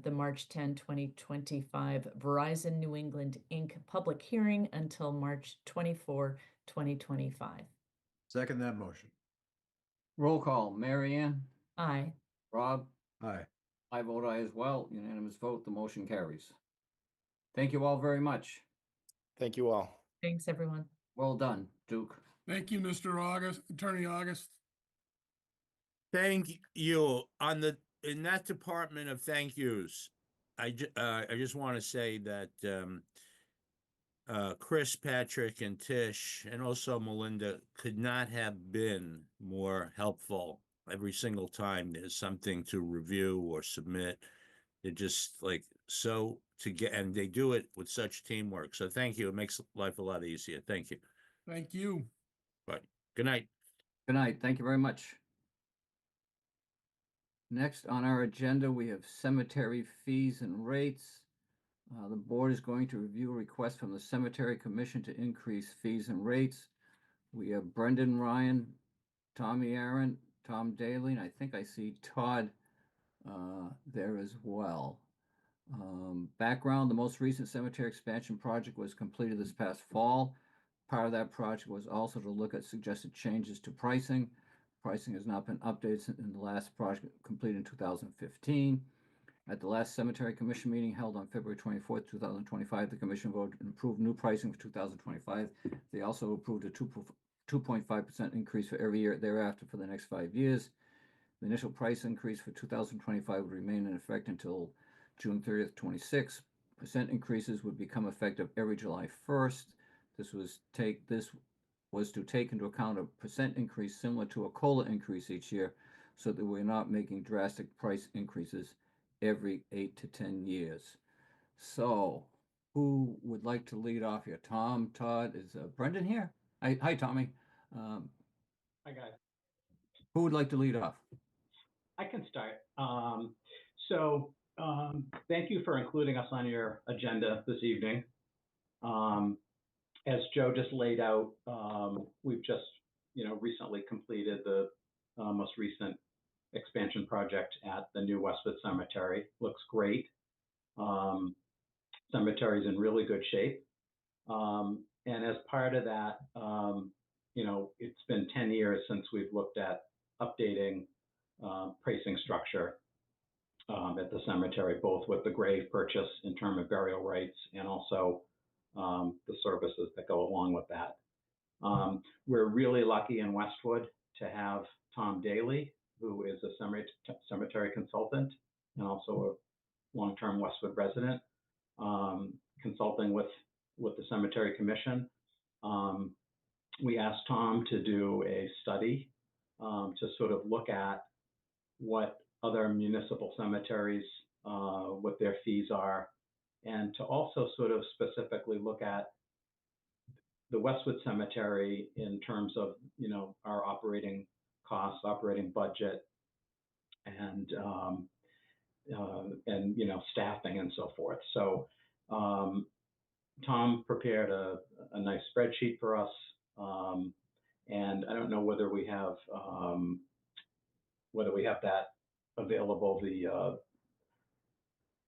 the March 10, 2025 Verizon New England Inc. public hearing until March 24, 2025. Second that motion. Roll call. Mary Ann? Aye. Rob? Aye. I vote aye as well. Unanimous vote. The motion carries. Thank you all very much. Thank you all. Thanks, everyone. Well done, Duke. Thank you, Mr. August, Attorney August. Thank you. In that department of thank yous, I just want to say that Chris, Patrick, and Tish, and also Melinda could not have been more helpful every single time there's something to review or submit. They're just like so and they do it with such teamwork. So thank you. It makes life a lot easier. Thank you. Thank you. But good night. Good night. Thank you very much. Next on our agenda, we have cemetery fees and rates. The board is going to review a request from the Cemetery Commission to increase fees and rates. We have Brendan Ryan, Tommy Aaron, Tom Daly, and I think I see Todd there as well. Background, the most recent cemetery expansion project was completed this past fall. Part of that project was also to look at suggested changes to pricing. Pricing has not been updated in the last project completed in 2015. At the last Cemetery Commission meeting held on February 24th, 2025, the Commission voted and approved new pricing for 2025. They also approved a 2.5% increase for every year thereafter for the next 5 years. The initial price increase for 2025 would remain in effect until June 30th, 26. Percent increases would become effective every July 1st. This was to take into account a percent increase similar to a COLA increase each year, so that we're not making drastic price increases every 8 to 10 years. So, who would like to lead off here? Tom, Todd, is Brendan here? Hi, Tommy. Hi, guys. Who would like to lead off? I can start. Thank you for including us on your agenda this evening. As Joe just laid out, we've just, recently completed the most recent expansion project at the new Westwood Cemetery. Looks great. Cemetery's in really good shape. And as part of that, it's been 10 years since we've looked at updating pricing structure at the cemetery, both with the grave purchase in terms of burial rights and also the services that go along with that. We're really lucky in Westwood to have Tom Daly, who is a cemetery consultant and also a long-term Westwood resident, consulting with the Cemetery Commission. We asked Tom to do a study to sort of look at what other municipal cemeteries, what their fees are, and to also sort of specifically look at the Westwood Cemetery in terms of, our operating costs, operating budget, and staffing and so forth. So Tom prepared a nice spreadsheet for us, and I don't know whether we have that available,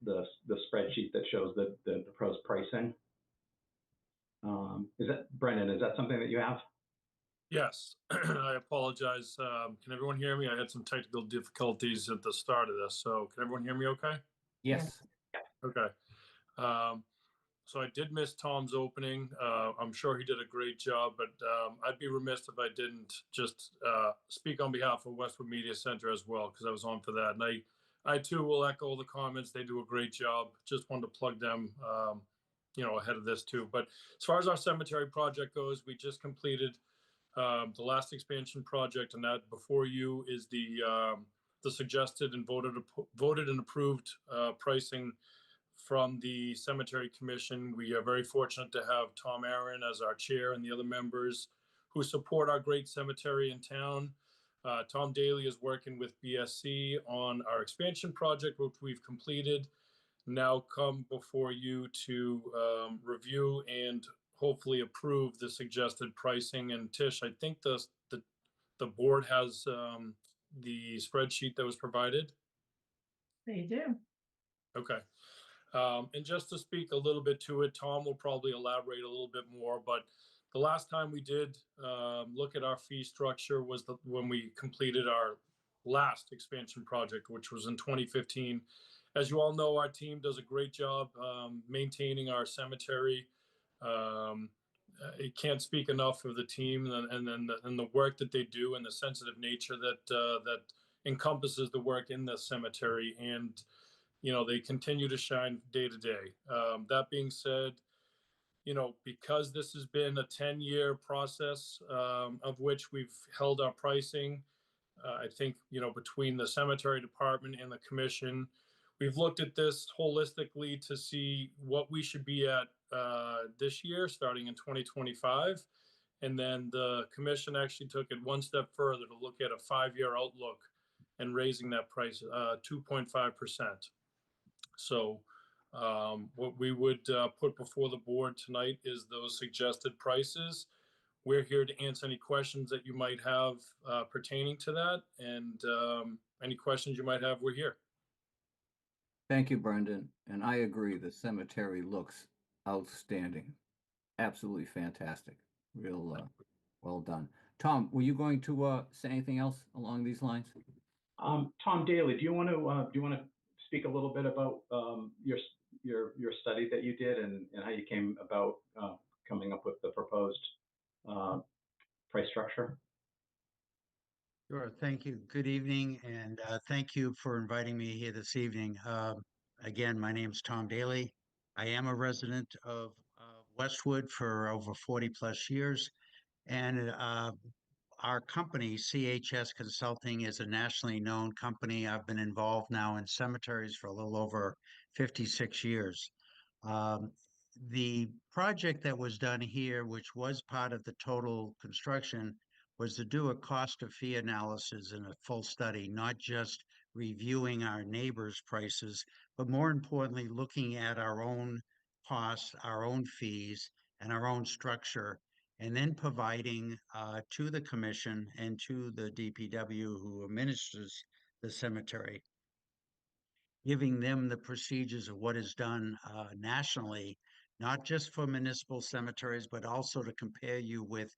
the spreadsheet that shows the proposed pricing. Brendan, is that something that you have? Yes, I apologize. Can everyone hear me? I had some technical difficulties at the start of this, so can everyone hear me okay? Yes. Okay. So I did miss Tom's opening. I'm sure he did a great job, but I'd be remiss if I didn't just speak on behalf of Westwood Media Center as well, because I was on for that. And I too will echo the comments. They do a great job. Just wanted to plug them, ahead of this too. But as far as our cemetery project goes, we just completed the last expansion project, and that before you is the suggested and voted and approved pricing from the Cemetery Commission. We are very fortunate to have Tom Aaron as our chair and the other members who support our great cemetery in town. Tom Daly is working with BSC on our expansion project, which we've completed. Now come before you to review and hopefully approve the suggested pricing. And Tish, I think the board has the spreadsheet that was provided. They do. Okay. And just to speak a little bit to it, Tom will probably elaborate a little bit more, but the last time we did look at our fee structure was when we completed our last expansion project, which was in 2015. As you all know, our team does a great job maintaining our cemetery. can't speak enough of the team and the work that they do and the sensitive nature that encompasses the work in the cemetery. And they continue to shine day to day. That being said, because this has been a 10-year process, of which we've held our pricing, I think, between the cemetery department and the commission, we've looked at this holistically to see what we should be at this year, starting in 2025. And then the commission actually took it one step further to look at a 5-year outlook and raising that price 2.5%. So what we would put before the board tonight is those suggested prices. We're here to answer any questions that you might have pertaining to that, and any questions you might have, we're here. Thank you, Brendan. And I agree, the cemetery looks outstanding. Absolutely fantastic. Real well done. Tom, were you going to say anything else along these lines? Tom Daly, do you want to speak a little bit about your study that you did and how you came about coming up with the proposed price structure? Sure. Thank you. Good evening, and thank you for inviting me here this evening. Again, my name is Tom Daly. I am a resident of Westwood for over 40 plus years, and our company, CHS Consulting, is a nationally known company. I've been involved now in cemeteries for a little over 56 years. The project that was done here, which was part of the total construction, was to do a cost of fee analysis and a full study, not just reviewing our neighbors' prices, but more importantly, looking at our own costs, our own fees, and our own structure, and then providing to the commission and to the DPW who administers the cemetery, giving them the procedures of what is done nationally, not just for municipal cemeteries, but also to compare you with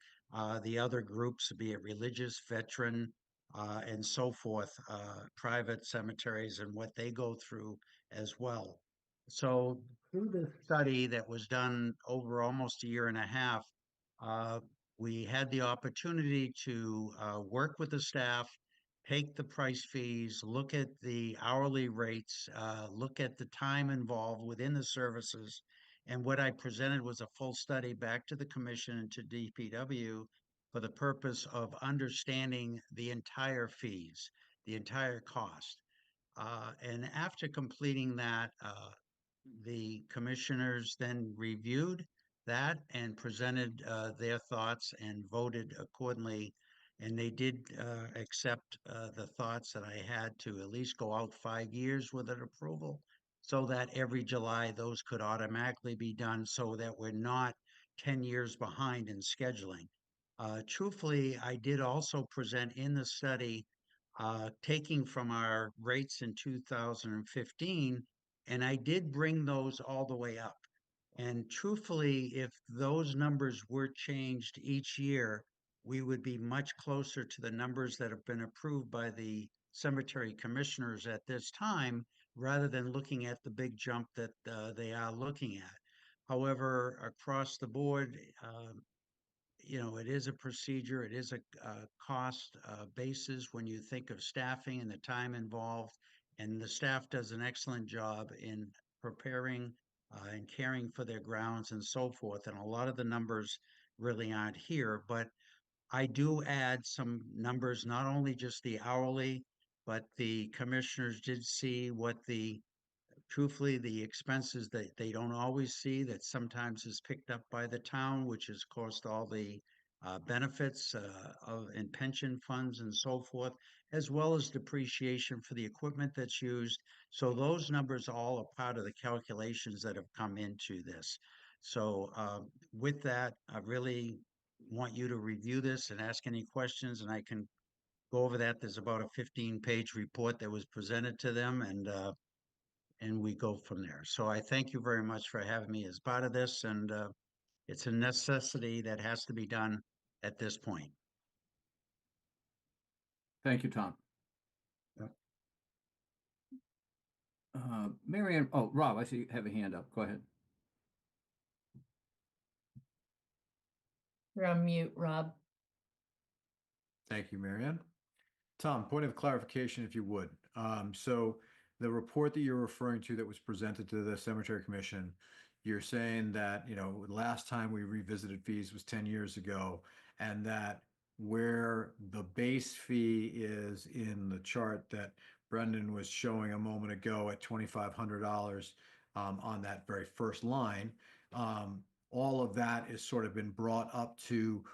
the other groups, be it religious, veteran, and so forth, private cemeteries and what they go through as well. So through this study that was done over almost a year and a half, we had the opportunity to work with the staff, take the price fees, look at the hourly rates, look at the time involved within the services. And what I presented was a full study back to the commission and to DPW for the purpose of understanding the entire fees, the entire cost. And after completing that, the commissioners then reviewed that and presented their thoughts and voted accordingly. And they did accept the thoughts that I had to at least go out 5 years with an approval so that every July those could automatically be done so that we're not 10 years behind in scheduling. Truthfully, I did also present in the study taking from our rates in 2015, and I did bring those all the way up. And truthfully, if those numbers were changed each year, we would be much closer to the numbers that have been approved by the cemetery commissioners at this time, rather than looking at the big jump that they are looking at. However, across the board, it is a procedure, it is a cost basis when you think of staffing and the time involved, and the staff does an excellent job in preparing and caring for their grounds and so forth. And a lot of the numbers really aren't here, but I do add some numbers, not only just the hourly, but the commissioners did see what truthfully, the expenses that they don't always see that sometimes is picked up by the town, which is cost all the benefits and pension funds and so forth, as well as depreciation for the equipment that's used. So those numbers all are part of the calculations that have come into this. So with that, I really want you to review this and ask any questions, and I can go over that. There's about a 15-page report that was presented to them, and we go from there. So I thank you very much for having me as part of this, and it's a necessity that has to be done at this point. Thank you, Tom. Marianne, oh, Rob, I see you have a hand up. Go ahead. You're on mute, Rob. Thank you, Marianne. Tom, point of clarification, if you would. So the report that you're referring to that was presented to the Cemetery Commission, you're saying that, last time we revisited fees was 10 years ago, and that where the base fee is in the chart that Brendan was showing a moment ago at $2,500 on that very first line, all of that has sort of been brought up to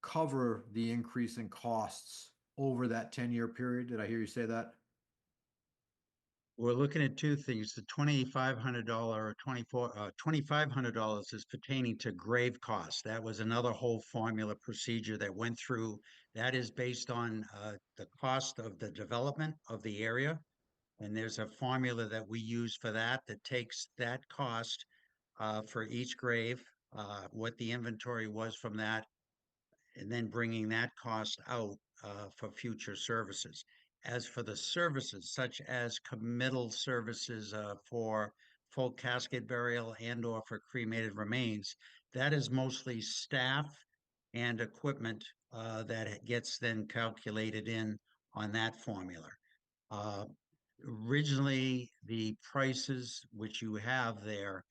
cover the increase in costs over that 10-year period. Did I hear you say that? We're looking at two things. The $2,500 or $2,500 is pertaining to grave costs. That was another whole formula procedure that went through. That is based on the cost of the development of the area. And there's a formula that we use for that takes that cost for each grave, what the inventory was from that, and then bringing that cost out for future services. As for the services, such as committal services for full casket burial and or for cremated remains, that is mostly staff and equipment that gets then calculated in on that formula. Originally, the prices which you have there,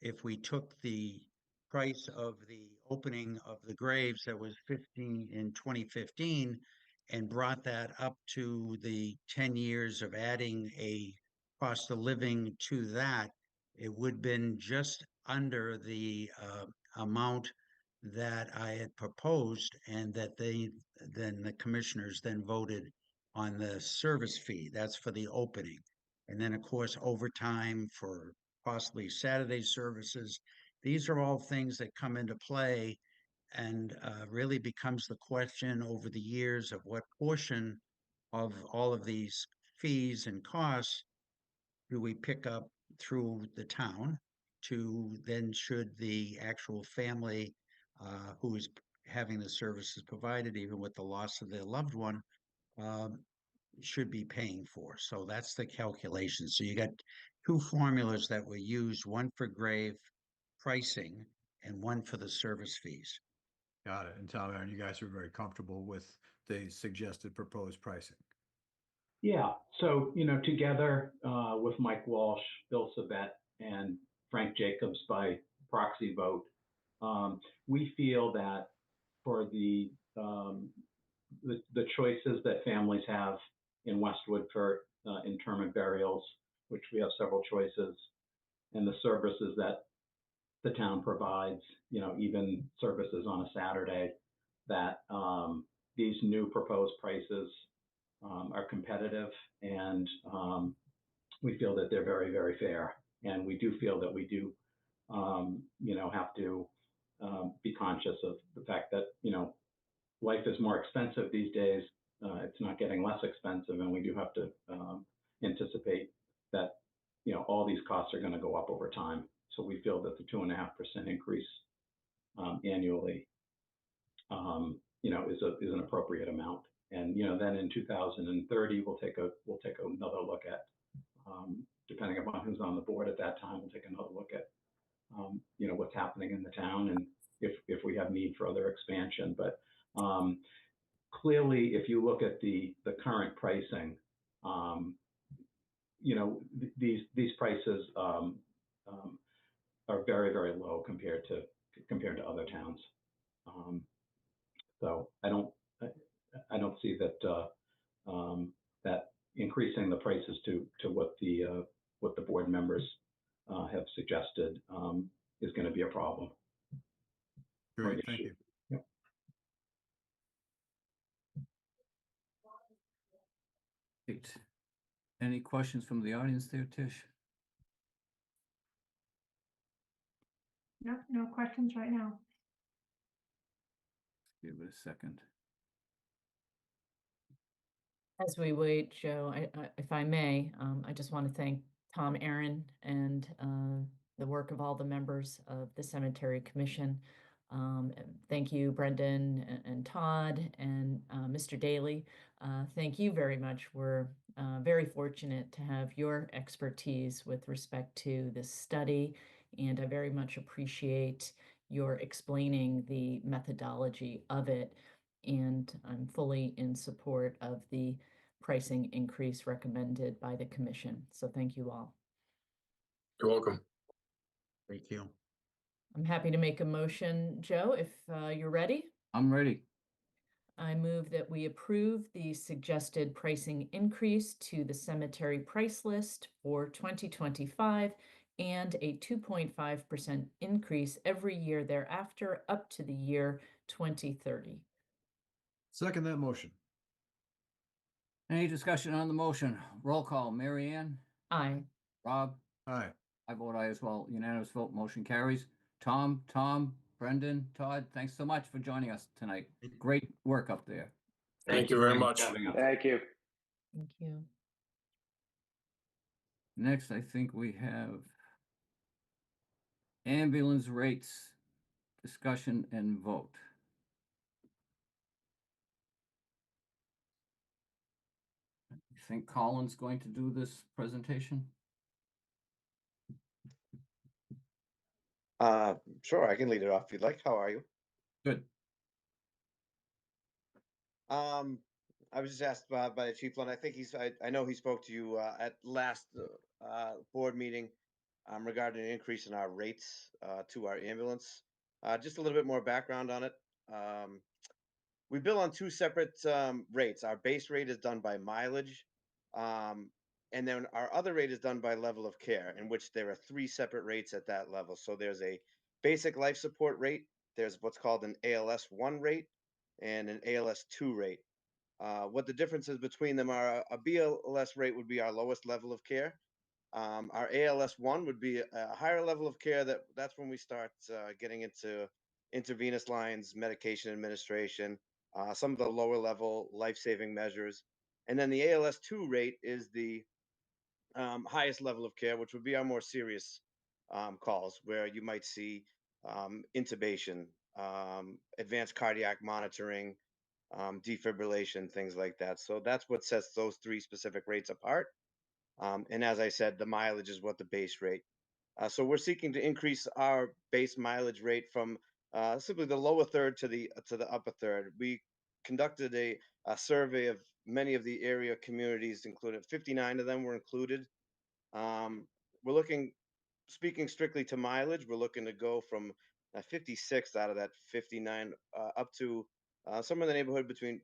if we took the price of the opening of the graves that was 15 in 2015 and brought that up to the 10 years of adding a cost of living to that, it would have been just under the amount that I had proposed, and that then the commissioners then voted on the service fee. That's for the opening. And then, of course, overtime for possibly Saturday services. These are all things that come into play, and really becomes the question over the years of what portion of all of these fees and costs do we pick up through the town, to then should the actual family who is having the services provided, even with the loss of their loved one, should be paying for. So that's the calculation. So you got two formulas that were used, one for grave pricing and one for the service fees. Got it. And Tom, Aaron, you guys are very comfortable with the suggested proposed pricing. Yeah. So, together with Mike Walsh, Bill Savet, and Frank Jacobs by proxy vote, we feel that for the choices that families have in Westwood for interment burials, which we have several choices, and the services that the town provides, even services on a Saturday, that these new proposed prices are competitive, and we feel that they're very, very fair. And we do feel that we do, have to be conscious of the fact that, life is more expensive these days. It's not getting less expensive, and we do have to anticipate that, all these costs are going to go up over time. So we feel that the 2.5% increase annually, is an appropriate amount. And then in 2030, we'll take another look at, depending upon who's on the board at that time, we'll take another look at, what's happening in the town, and if we have need for other expansion. But clearly, if you look at the current pricing, these prices are very, very low compared to other towns. So I don't see that that increasing the prices to what the board members have suggested is going to be a problem. Great, thank you. Yep. Great. Any questions from the audience there, Tish? No questions right now. Give it a second. As we wait, Joe, if I may, I just want to thank Tom, Aaron, and the work of all the members of the Cemetery Commission. Thank you, Brendan and Todd and Mr. Daly. Thank you very much. We're very fortunate to have your expertise with respect to this study, and I very much appreciate your explaining the methodology of it. And I'm fully in support of the pricing increase recommended by the commission. So thank you all. You're welcome. Thank you. I'm happy to make a motion, Joe, if you're ready. I'm ready. I move that we approve the suggested pricing increase to the cemetery price list for 2025 and a 2.5% increase every year thereafter up to the year 2030. Second that motion. Any discussion on the motion? Roll call. Mary Ann? Aye. Rob? Aye. I vote aye as well. Unanimous vote. Motion carries. Tom, Brendan, Todd, thanks so much for joining us tonight. Great work up there. Thank you very much. Thank you. Thank you. Next, I think we have ambulance rates, discussion and vote. You think Colin's going to do this presentation? Sure, I can lead it off if you'd like. How are you? Good. I was just asked by the chief, and I think I know he spoke to you at last board meeting regarding an increase in our rates to our ambulance. Just a little bit more background on it. We bill on two separate rates. Our base rate is done by mileage, and then our other rate is done by level of care, in which there are three separate rates at that level. So there's a basic life support rate, there's what's called an ALS 1 rate, and an ALS 2 rate. What the differences between them are: a BLS rate would be our lowest level of care. Our ALS 1 would be a higher level of care. That's when we start getting into intravenous lines, medication administration, some of the lower level life-saving measures. And then the ALS 2 rate is the highest level of care, which would be our more serious calls, where you might see intubation, advanced cardiac monitoring, defibrillation, things like that. So that's what sets those three specific rates apart. And as I said, the mileage is what the base rate. So we're seeking to increase our base mileage rate from simply the lower third to the upper third. We conducted a survey of many of the area communities, included 59 of them were included. We're looking, speaking strictly to mileage, we're looking to go from 56 out of that 59 up to somewhere in the neighborhood between,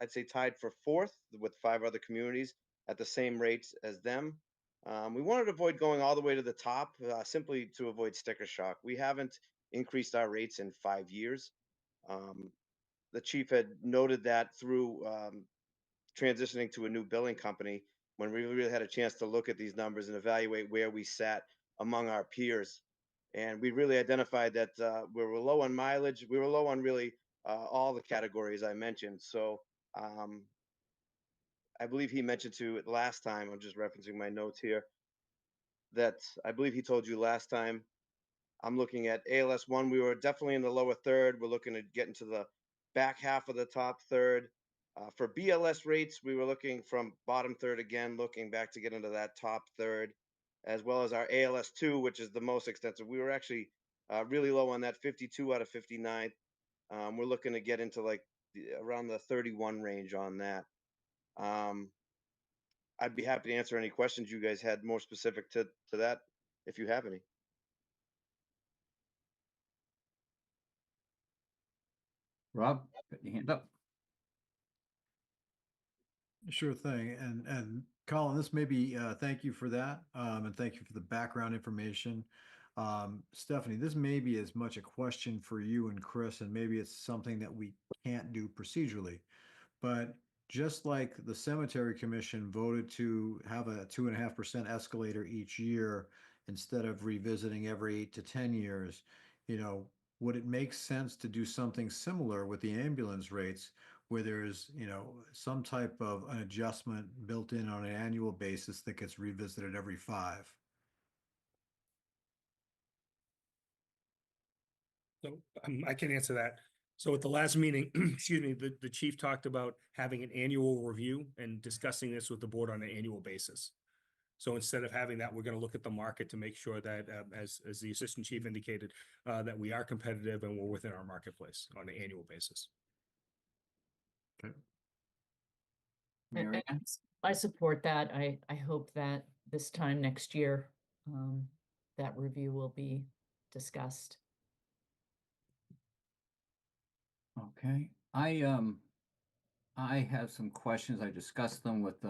I'd say, tied for fourth with 5 other communities at the same rates as them. We wanted to avoid going all the way to the top, simply to avoid sticker shock. We haven't increased our rates in 5 years. The chief had noted that through transitioning to a new billing company, when we really had a chance to look at these numbers and evaluate where we sat among our peers. And we really identified that we were low on mileage. We were low on really all the categories I mentioned. So I believe he mentioned to it last time, I'm just referencing my notes here, that I believe he told you last time, I'm looking at ALS 1, we were definitely in the lower third. We're looking to get into the back half of the top third. For BLS rates, we were looking from bottom third again, looking back to get into that top third, as well as our ALS 2, which is the most extensive. We were actually really low on that, 52 out of 59. We're looking to get into like around the 31 range on that. I'd be happy to answer any questions you guys had more specific to that, if you have any. Rob, put your hand up. Sure thing. And Colin, this may be, thank you for that. And thank you for the background information. Stephanie, this may be as much a question for you and Chris, and maybe it's something that we can't do procedurally. But just like the Cemetery Commission voted to have a 2.5% escalator each year instead of revisiting every 8 to 10 years, would it make sense to do something similar with the ambulance rates, where there's, some type of an adjustment built in on an annual basis that gets revisited every 5? So I can answer that. So at the last meeting, excuse me, the chief talked about having an annual review and discussing this with the board on an annual basis. So instead of having that, we're going to look at the market to make sure that, as the assistant chief indicated, that we are competitive and we're within our marketplace on an annual basis. Mary And Ann? I support that. I hope that this time next year, that review will be discussed. Okay, I have some questions. I discussed them with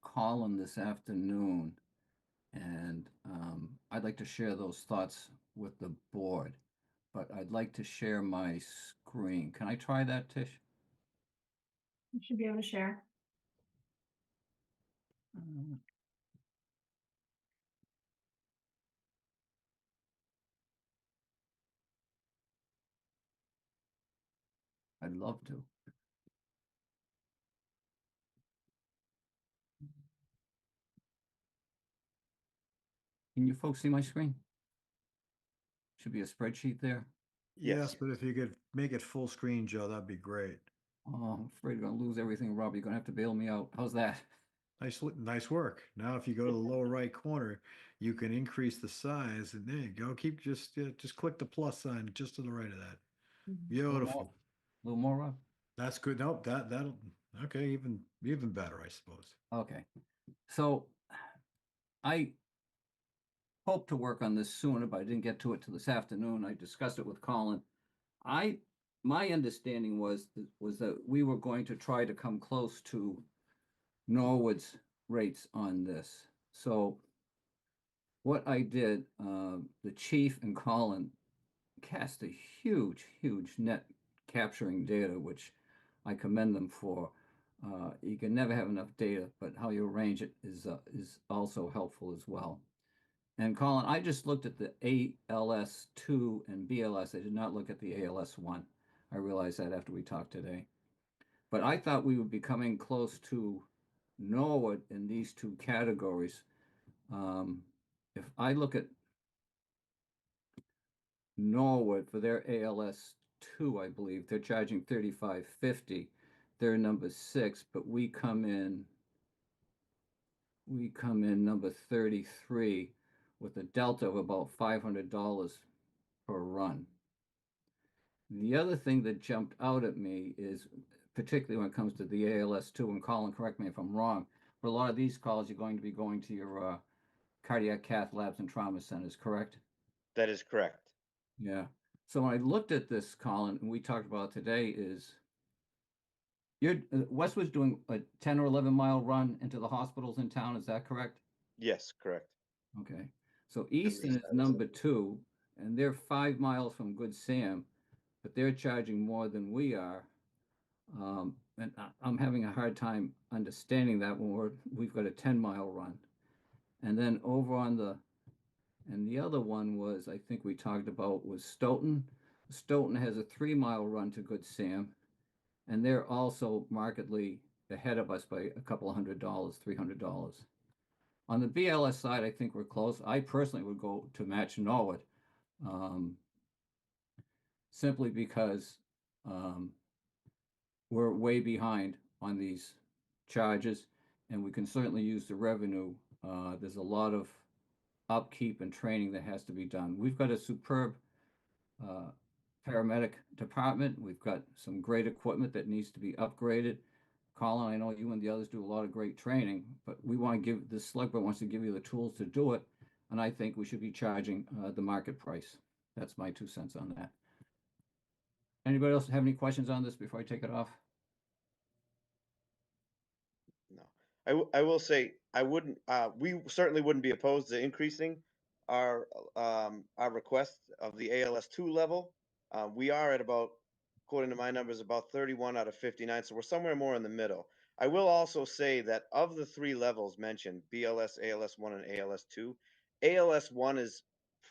Colin this afternoon, and I'd like to share those thoughts with the board, but I'd like to share my screen. Can I try that, Tish? You should be able to share. Um, I'd love to. Can you folks see my screen? Should be a spreadsheet there. Yes, but if you could make it full screen, Joe, that'd be great. Oh, I'm afraid I'm gonna lose everything, Rob. You're gonna have to bail me out. How's that? Nice work. Now, if you go to the lower right corner, you can increase the size, and there you go. Keep just click the plus sign just to the right of that. Beautiful. A little more, Rob? That's good. Nope, that'll okay, even better, I suppose. Okay. So I hope to work on this sooner, but I didn't get to it till this afternoon. I discussed it with Colin. My understanding was that we were going to try to come close to Norwood's rates on this. So what I did, the chief and Colin cast a huge net capturing data, which I commend them for. You can never have enough data, but how you arrange it is also helpful as well. And Colin, I just looked at the ALS2 and BLS. I did not look at the ALS1. I realized that after we talked today. But I thought we would be coming close to Norwood in these two categories. If I look at Norwood for their ALS2, I believe they're charging $35.50. They're number 6, but we come in number 33 with a delta of about $500 per run. The other thing that jumped out at me is, particularly when it comes to the ALS2, and Colin, correct me if I'm wrong, for a lot of these calls, you're going to be going to your cardiac cath labs and trauma centers, correct? That is correct. Yeah. So when I looked at this, Colin, and we talked about today, is Westwood's doing a 10 or 11 mile run into the hospitals in town. Is that correct? Yes, correct. Okay. So Easton is number 2, and they're 5 miles from Good Sam, but they're charging more than we are. And I'm having a hard time understanding that when we've got a 10-mile run. And then over on the other one was, I think we talked about, was Stoughton. Stoughton has a 3-mile run to Good Sam, and they're also markedly ahead of us by a couple of $100, $300. On the BLS side, I think we're close. I personally would go to match Norwood, simply because we're way behind on these charges, and we can certainly use the revenue. There's a lot of upkeep and training that has to be done. We've got a superb paramedic department. We've got some great equipment that needs to be upgraded. Colin, I know you and the others do a lot of great training, but we want to give, the select board wants to give you the tools to do it, and I think we should be charging the market price. That's my 2 cents on that. Anybody else have any questions on this before I take it off? No, I will say I wouldn't. We certainly wouldn't be opposed to increasing our request of the ALS2 level. We are at about, according to my numbers, about 31 out of 59, so we're somewhere more in the middle. I will also say that of the 3 levels mentioned, BLS, ALS1, and ALS2, ALS1 is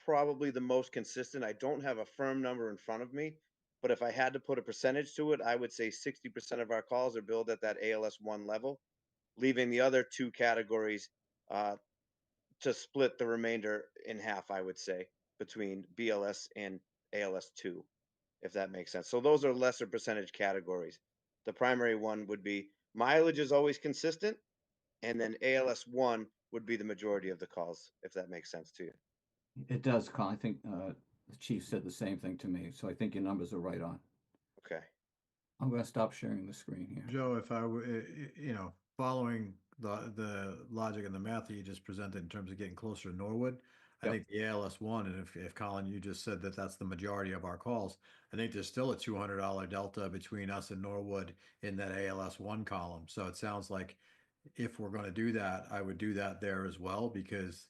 probably the most consistent. I don't have a firm number in front of me, but if I had to put a percentage to it, I would say 60% of our calls are billed at that ALS1 level, leaving the other 2 categories to split the remainder in half, I would say, between BLS and ALS2, if that makes sense. So those are lesser percentage categories. The primary one would be mileage is always consistent, and then ALS1 would be the majority of the calls, if that makes sense to you. It does, Colin. I think the chief said the same thing to me, so I think your numbers are right on. Okay. I'm going to stop sharing the screen here. Joe, if I were, following the logic and the math that you just presented in terms of getting closer to Norwood, I Yep. think the ALS1, and if Colin, you just said that that's the majority of our calls, I think there's still a $200 delta between us and Norwood in that ALS1 column. So it sounds like if we're going to do that, I would do that there as well, because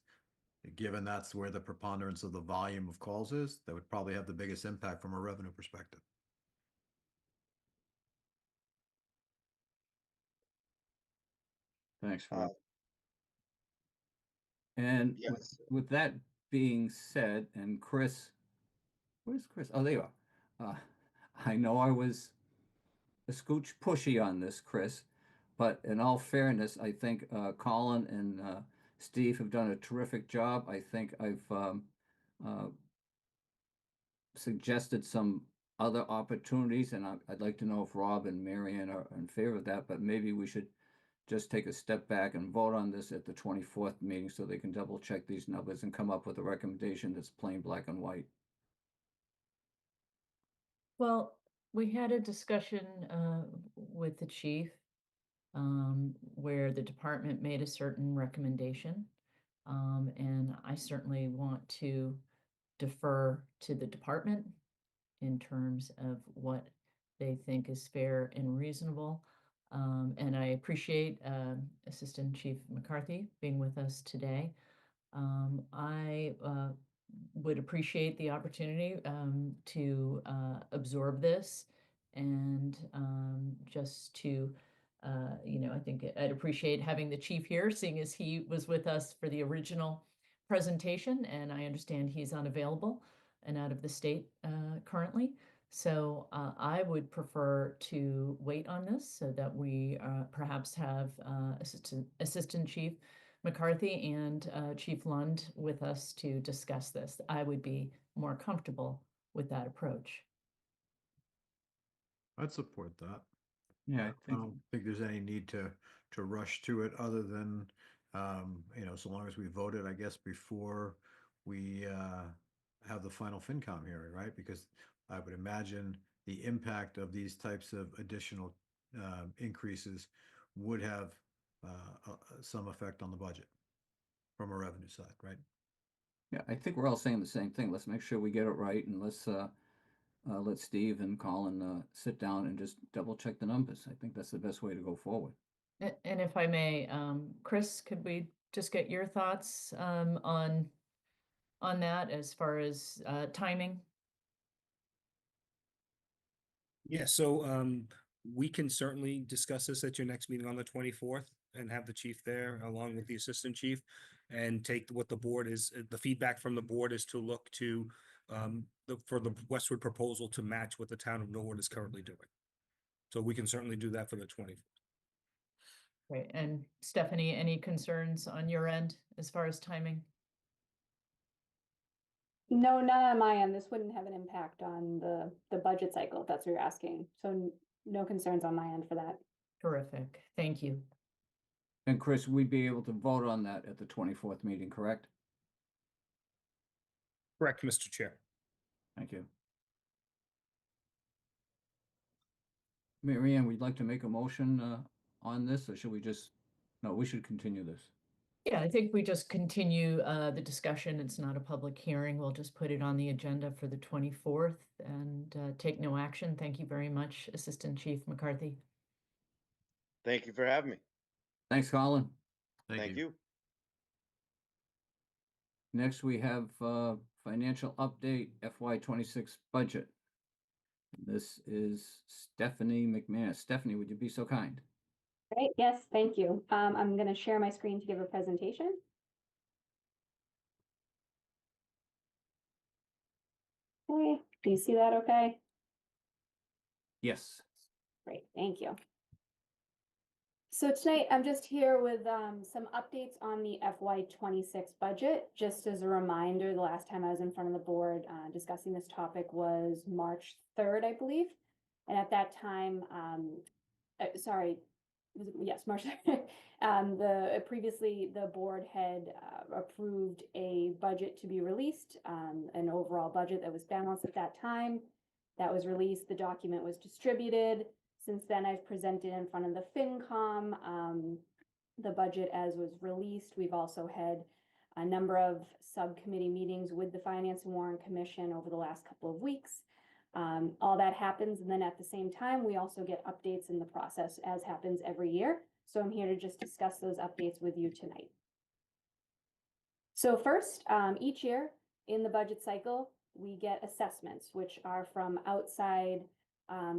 given that's where the preponderance of the volume of calls is, that would probably have the biggest impact from a revenue perspective. Thanks, Rob. And Yes. with that being said, and Chris, where's Chris? Oh, there you are. I know I was a scooch pushy on this, Chris, but in all fairness, I think Colin and Steve have done a terrific job. I think I've suggested some other opportunities, and I'd like to know if Rob and Marianne are in favor of that, but maybe we should just take a step back and vote on this at the 24th meeting so they can double check these numbers and come up with a recommendation that's plain black and white. Well, we had a discussion with the chief where the department made a certain recommendation. And I certainly want to defer to the department in terms of what they think is fair and reasonable. And I appreciate Assistant Chief McCarthy being with us today. I would appreciate the opportunity to absorb this and just to, I think I'd appreciate having the chief here, seeing as he was with us for the original presentation, and I understand he's unavailable and out of the state currently. So I would prefer to wait on this so that we perhaps have Assistant Chief McCarthy and Chief Lund with us to discuss this. I would be more comfortable with that approach. I'd support that. Yeah, I don't think there's any need to rush to it other than, so long as we voted, I guess, before we have the final FinCom hearing, right? Because I would imagine the impact of these types of additional increases would have some effect on the budget from a revenue side, right? Yeah, I think we're all saying the same thing. Let's make sure we get it right, and let's let Steve and Colin sit down and just double check the numbers. I think that's the best way to go forward. And if I may, Chris, could we just get your thoughts on that as far as timing? Yeah, so we can certainly discuss this at your next meeting on the 24th and have the chief there along with the assistant chief and take what the board is, the feedback from the board is to look to for the Westwood proposal to match what the town of Norwood is currently doing. So we can certainly do that for the 24th. Right, and Stephanie, any concerns on your end as far as timing? No, not on my end. This wouldn't have an impact on the budget cycle, if that's what you're asking. So no concerns on my end for that. Terrific, thank you. And Chris, we'd be able to vote on that at the 24th meeting, correct? Correct, Mr. Chair. Thank you. Marianne, we'd like to make a motion on this, or should we just, no, we should continue this. Yeah, I think we just continue the discussion. It's not a public hearing. We'll just put it on the agenda for the 24th and take no action. Thank you very much, Assistant Chief McCarthy. Thank you for having me. Thanks, Colin. Thank you. Next, we have financial update FY26 budget. This is Stephanie McManus. Stephanie, would you be so kind? Great, yes, thank you. I'm going to share my screen to give a presentation. Okay, do you see that okay? Yes. Great, thank you. So tonight I'm just here with some updates on the FY26 budget. Just as a reminder, the last time I was in front of the board discussing this topic was March 3rd, I believe. And at that time, yes, March. Previously the board had approved a budget to be released, an overall budget that was balanced at that time. That was released. The document was distributed. Since then, I've presented in front of the FinCom the budget as was released. We've also had a number of subcommittee meetings with the Finance and Warrant Commission over the last couple of weeks. All that happens, and then at the same time, we also get updates in the process, as happens every year. So I'm here to just discuss those updates with you tonight. So first, each year in the budget cycle, we get assessments, which are from outside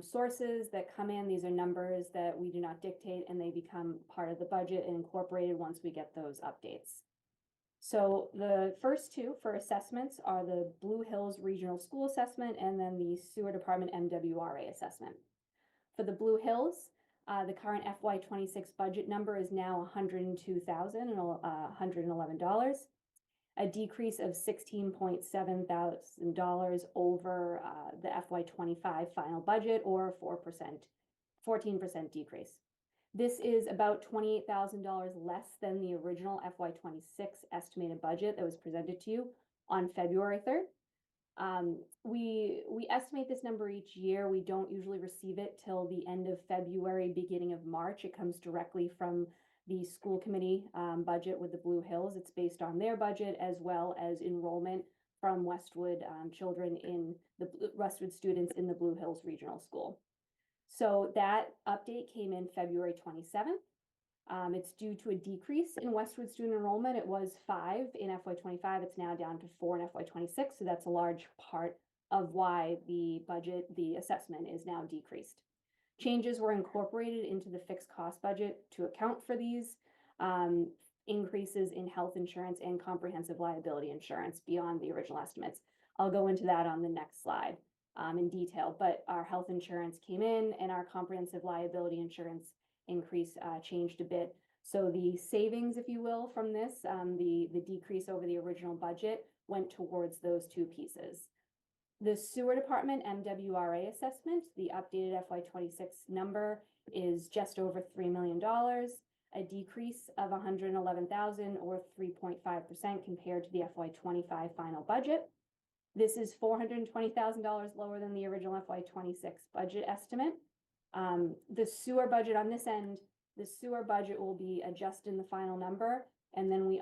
sources that come in. These are numbers that we do not dictate, and they become part of the budget and incorporated once we get those updates. So the first two for assessments are the Blue Hills Regional School Assessment and then the Sewer Department MWRA assessment. For the Blue Hills, the current FY26 budget number is now $102,111, a decrease of $16,700 over the FY25 final budget, or 14% decrease. This is about $28,000 less than the original FY26 estimated budget that was presented to you on February 3rd. We estimate this number each year. We don't usually receive it till the end of February, beginning of March. It comes directly from the school committee budget with the Blue Hills. It's based on their budget as well as enrollment from Westwood children in the Westwood students in the Blue Hills Regional School. So that update came in February 27th. It's due to a decrease in Westwood student enrollment. It was 5 in FY25. It's now down to 4 in FY26. So that's a large part of why the assessment is now decreased. Changes were incorporated into the fixed cost budget to account for these increases in health insurance and comprehensive liability insurance beyond the original estimates. I'll go into that on the next slide in detail, but our health insurance came in and our comprehensive liability insurance increase changed a bit. So the savings, if you will, from this, the decrease over the original budget went towards those two pieces. The Sewer Department MWRA assessment, the updated FY26 number is just over $3 million, a decrease of $111,000 or 3.5% compared to the FY25 final budget. This is $420,000 lower than the original FY26 budget estimate. The sewer budget on this end, the sewer budget will be adjusted in the final number. And then we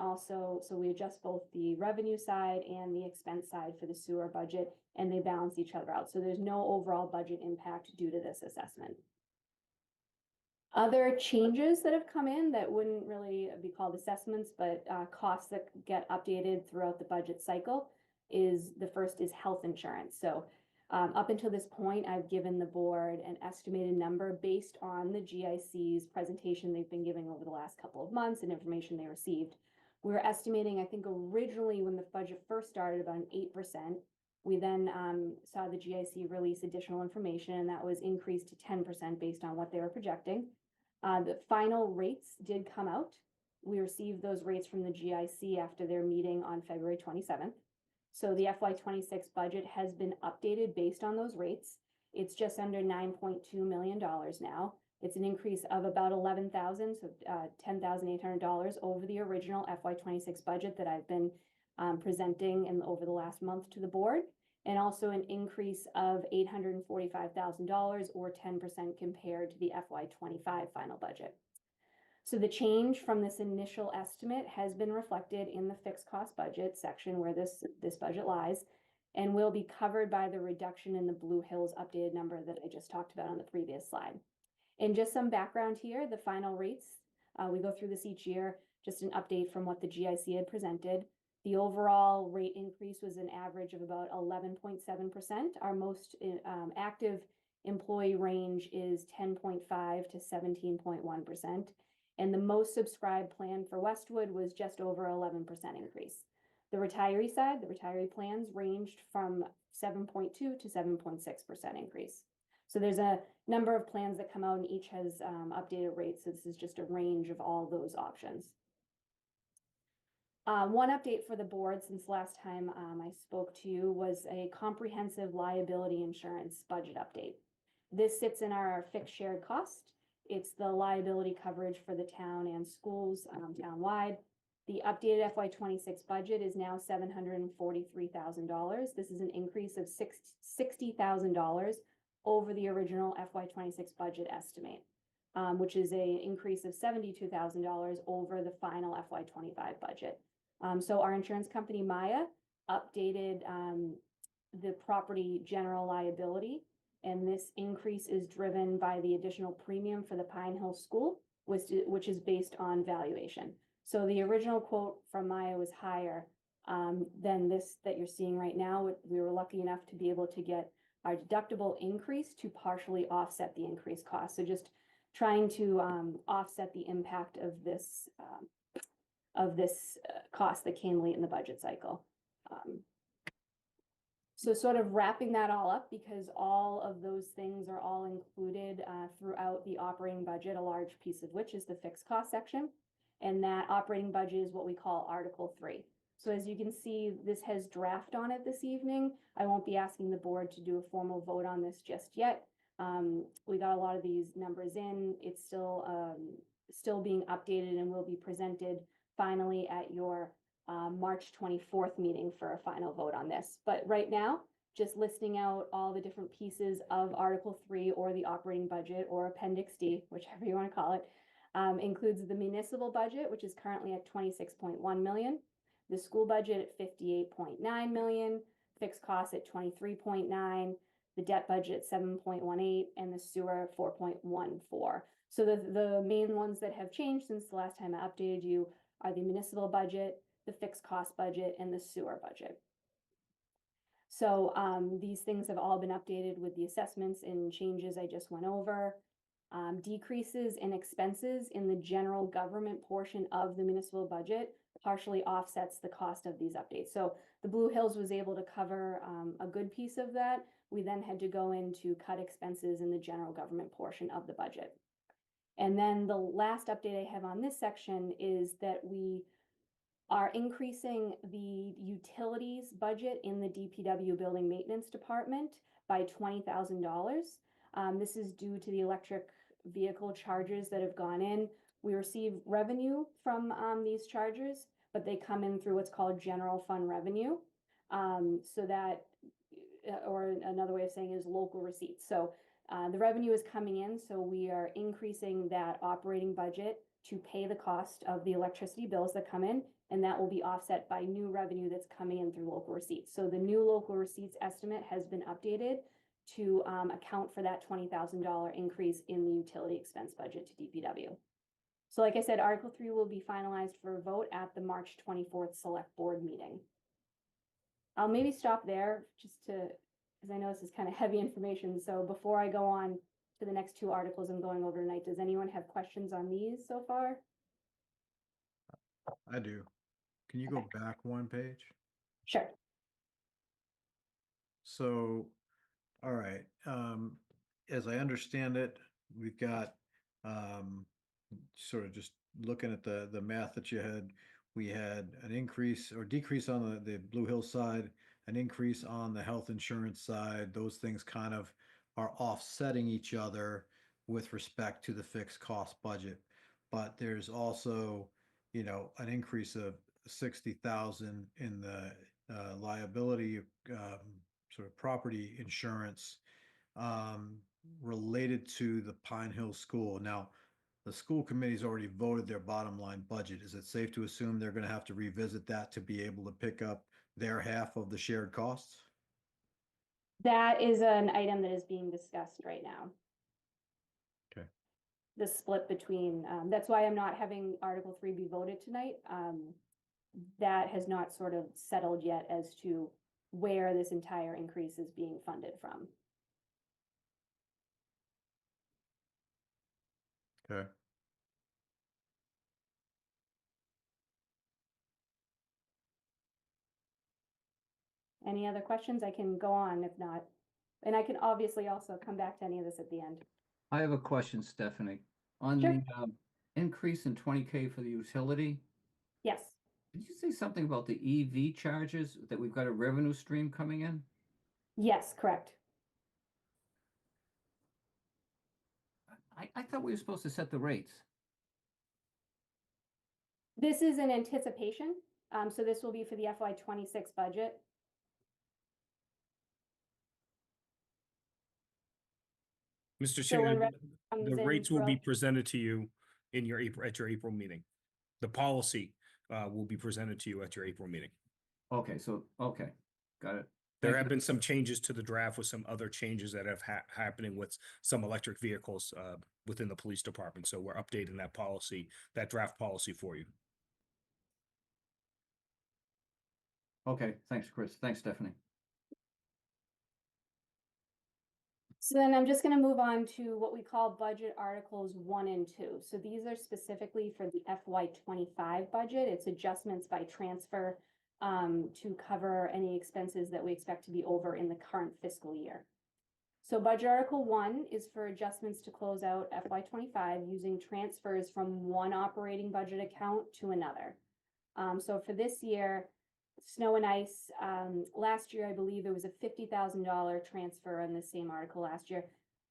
adjust both the revenue side and the expense side for the sewer budget, and they balance each other out. So there's no overall budget impact due to this assessment. Other changes that have come in that wouldn't really be called assessments, but costs that get updated throughout the budget cycle is the first is health insurance. So up until this point, I've given the board an estimated number based on the GIC's presentation they've been giving over the last couple of months and information they received. We were estimating, I think originally when the budget first started, about an 8%. We then saw the GIC release additional information, and that was increased to 10% based on what they were projecting. The final rates did come out. We received those rates from the GIC after their meeting on February 27th. So the FY26 budget has been updated based on those rates. It's just under $9.2 million now. It's an increase of about $11,000, so $10,800 over the original FY26 budget that I've been presenting over the last month to the board, and also an increase of $845,000 or 10% compared to the FY25 final budget. So the change from this initial estimate has been reflected in the fixed cost budget section where this budget lies, and will be covered by the reduction in the Blue Hills updated number that I just talked about on the previous slide. And just some background here, the final rates, we go through this each year, just an update from what the GIC had presented. The overall rate increase was an average of about 11.7%. Our most active employee range is 10.5 to 17.1%. And the most subscribed plan for Westwood was just over 11% increase. The retiree side, the retiree plans ranged from 7.2 to 7.6% increase. So there's a number of plans that come out and each has updated rates. So this is just a range of all those options. One update for the board since last time I spoke to you was a comprehensive liability insurance budget update. This sits in our fixed shared cost, It's the liability coverage for the town and schools townwide. The updated FY26 budget is now $743,000. This is an increase of $60,000 over the original FY26 budget estimate, which is an increase of $72,000 over the final FY25 budget. So our insurance company, Maya, updated the property general liability, and this increase is driven by the additional premium for the Pine Hill School, which is based on valuation. So the original quote from Maya was higher than this that you're seeing right now. We were lucky enough to be able to get our deductible increase to partially offset the increased cost. So just trying to offset the impact of this cost that came late in the budget cycle. So sort of wrapping that all up, because all of those things are all included throughout the operating budget, a large piece of which is the fixed cost section. And that operating budget is what we call Article 3. So as you can see, this has draft on it this evening. I won't be asking the board to do a formal vote on this just yet. We got a lot of these numbers in. It's still being updated and will be presented finally at your March 24th meeting for a final vote on this. But right now, just listing out all the different pieces of Article 3 or the operating budget or Appendix D, whichever you want to call it, includes the municipal budget, which is currently at 26.1 million, the school budget at 58.9 million, fixed costs at 23.9, the debt budget at 7.18, and the sewer at 4.14. So the main ones that have changed since the last time I updated you are the municipal budget, the fixed cost budget, and the sewer budget. So these things have all been updated with the assessments and changes I just went over. Decreases in expenses in the general government portion of the municipal budget partially offsets the cost of these updates. So the Blue Hills was able to cover a good piece of that. We then had to go in to cut expenses in the general government portion of the budget. And then the last update I have on this section is that we are increasing the utilities budget in the DPW building maintenance department by $20,000. This is due to the electric vehicle charges that have gone in. We receive revenue from these charges, but they come in through what's called general fund revenue. So that, or another way of saying is local receipts. So the revenue is coming in, so we are increasing that operating budget to pay the cost of the electricity bills that come in, and that will be offset by new revenue that's coming in through local receipts. So the new local receipts estimate has been updated to account for that $20,000 increase in the utility expense budget to DPW. So like I said, Article 3 will be finalized for a vote at the March 24th Select Board meeting. I'll maybe stop there just to, because I know this is kind of heavy information. So before I go on to the next two articles I'm going over tonight, does anyone have questions on these so far? I do. Can you go back one page? Sure. So, all right. As I understand it, we've got sort of just looking at the math that you had. We had an increase or decrease on the Blue Hill side, an increase on the health insurance side. Those things kind of are offsetting each other with respect to the fixed cost budget. But there's also, you know, an increase of 60,000 in the liability sort of property insurance related to the Pine Hill School. Now, the school committee's already voted their bottom line budget. Is it safe to assume they're going to have to revisit that to be able to pick up their half of the shared costs? That is an item that is being discussed right now. Okay. The split between, that's why I'm not having Article 3 be voted tonight. That has not sort of settled yet as to where this entire increase is being funded from. Okay. Any other questions? I can go on if not. And I can obviously also come back to any of this at the end. I have a question, Stephanie. On Sure. the increase in 20K for the utility, Yes. did you say something about the EV charges, that we've got a revenue stream coming in? Yes, correct. I thought we were supposed to set the rates. This is an anticipation, so this will be for the FY 26 budget. Mr. So when Chair, rep comes the in rates will be throughout- presented to you in your at your April meeting. The policy will be presented to you at your April meeting. Okay, okay, got it. There Thank have you. been some changes to the draft with some other changes that have happening with some electric vehicles within the police department. So we're updating that policy, that draft policy for you. Okay, thanks, Chris. Thanks, Stephanie. So then I'm just going to move on to what we call budget articles 1 and 2. So these are specifically for the FY 25 budget. It's adjustments by transfer to cover any expenses that we expect to be over in the current fiscal year. So budget article 1 is for adjustments to close out FY 25 using transfers from one operating budget account to another. So for this year, snow and ice, last year, I believe there was a $50,000 transfer on the same article last year.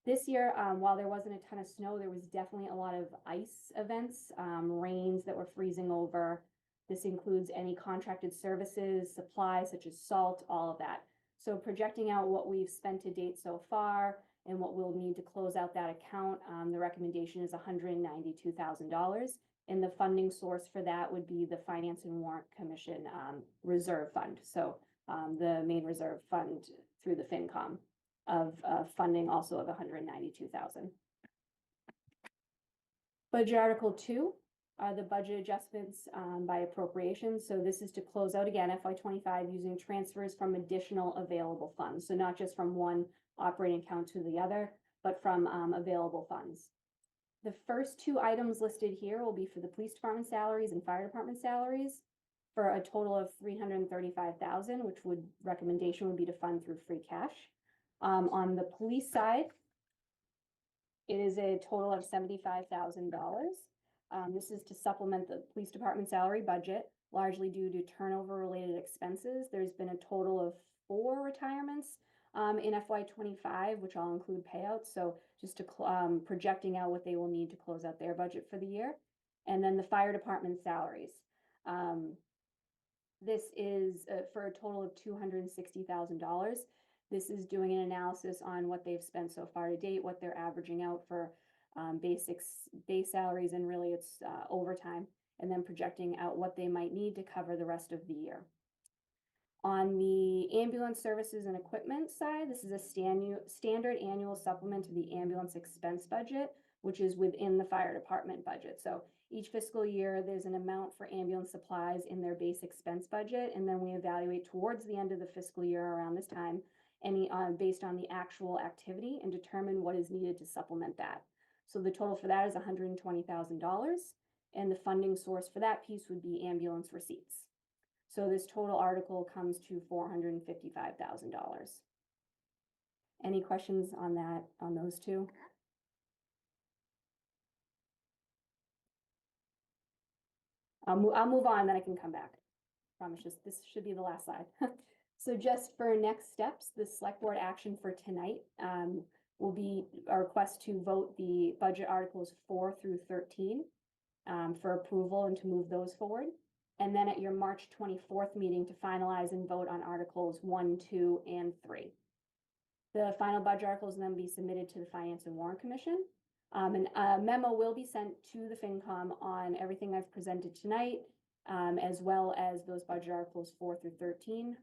This year, while there wasn't a ton of snow, there was definitely a lot of ice events, rains that were freezing over. This includes any contracted services, supplies such as salt, all of that. So projecting out what we've spent to date so far and what we'll need to close out that account, the recommendation is $192,000. And the funding source for that would be the Finance and Warrant Commission reserve fund. So the main reserve fund through the FinCom of funding also of $192,000. Budget Article 2 are the budget adjustments by appropriation. So this is to close out again FY 25 using transfers from additional available funds. So not just from one operating account to the other, but from available funds. The first two items listed here will be for the police department salaries and fire department salaries for a total of $335,000, which recommendation would be to fund through free cash. On the police side, it is a total of $75,000. This is to supplement the police department salary budget, largely due to turnover related expenses. There's been a total of 4 retirements in FY 25, which all include payouts. So just to projecting out what they will need to close out their budget for the year. And then the fire department salaries. This is for a total of $260,000. This is doing an analysis on what they've spent so far to date, what they're averaging out for base salaries, and really it's overtime, and then projecting out what they might need to cover the rest of the year. On the ambulance services and equipment side, this is a standard annual supplement to the ambulance expense budget, which is within the fire department budget. So each fiscal year, there's an amount for ambulance supplies in their base expense budget, and then we evaluate towards the end of the fiscal year around this time, any based on the actual activity, and determine what is needed to supplement that. So the total for that is $120,000, and the funding source for that piece would be ambulance receipts. So this total article comes to $455,000. Any questions on that, on those two? I'll move on, then I can come back. Promise, this should be the last slide. So just for next steps, the select board action for tonight will be a request to vote the budget articles 4 through 13 for approval and to move those forward. And then at your March 24th meeting to finalize and vote on articles 1, 2, and 3. The final budget articles will then be submitted to the Finance and Warrant Commission. And a memo will be sent to the FinCom on everything I've presented tonight, as well as those budget articles 4 through 13.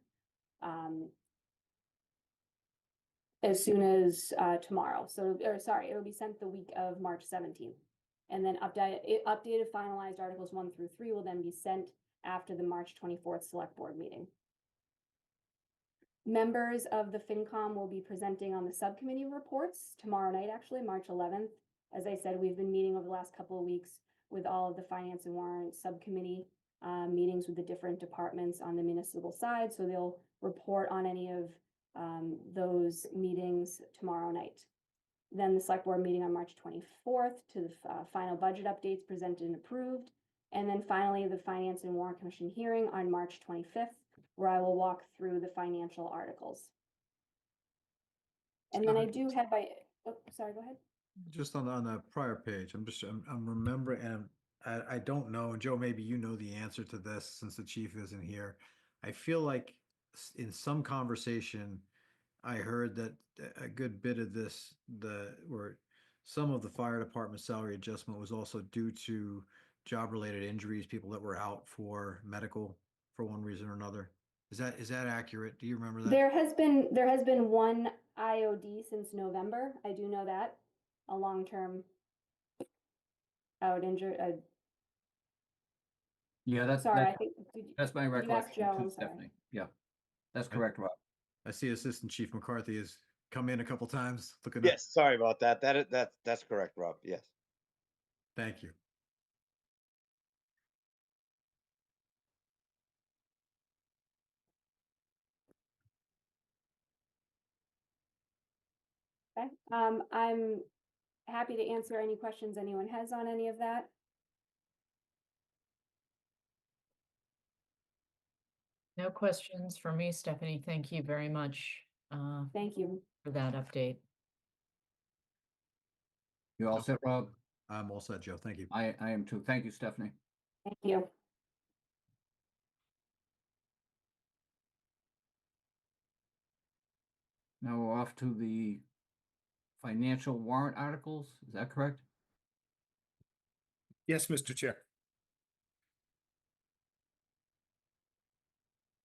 As soon as tomorrow. So, it'll be sent the week of March 17th. And then updated finalized articles 1 through 3 will then be sent after the March 24th select board meeting. Members of the FinCom will be presenting on the subcommittee reports tomorrow night, actually, March 11th. As I said, we've been meeting over the last couple of weeks with all of the Finance and Warrant subcommittee meetings with the different departments on the municipal side. So they'll report on any of those meetings tomorrow night. Then the select board meeting on March 24th to the final budget updates presented and approved. And then finally, the Finance and Warrant Commission hearing on March 25th, where I will walk through the financial articles. And then I do have oh, sorry, go ahead. Just on the prior page, I'm remembering, and I don't know, and Joe, maybe you know the answer to this since the chief isn't here. I feel like in some conversation, I heard that a good bit of this, or some of the fire department salary adjustment was also due to job-related injuries, people that were out for medical for one reason or another. Is that accurate? Do you remember that? There has been one IOD since November. I do know that, a long-term out injured. Yeah, Sorry, I think that's my did you ask recollection Joe? too, I'm sorry. Stephanie. Yeah, that's correct, Rob. I see Assistant Chief McCarthy has come in a couple times looking at. Yes, sorry about that. That's correct, Rob. Yes. Thank you. Okay. I'm happy to answer any questions anyone has on any of that. No questions for me, Stephanie. Thank you very much Thank you. for that update. You all set, Rob? I'm all set, Joe. Thank you. I am too. Thank you, Stephanie. Thank you. Now we're off to the financial warrant articles. Is that correct? Yes, Mr. Chair.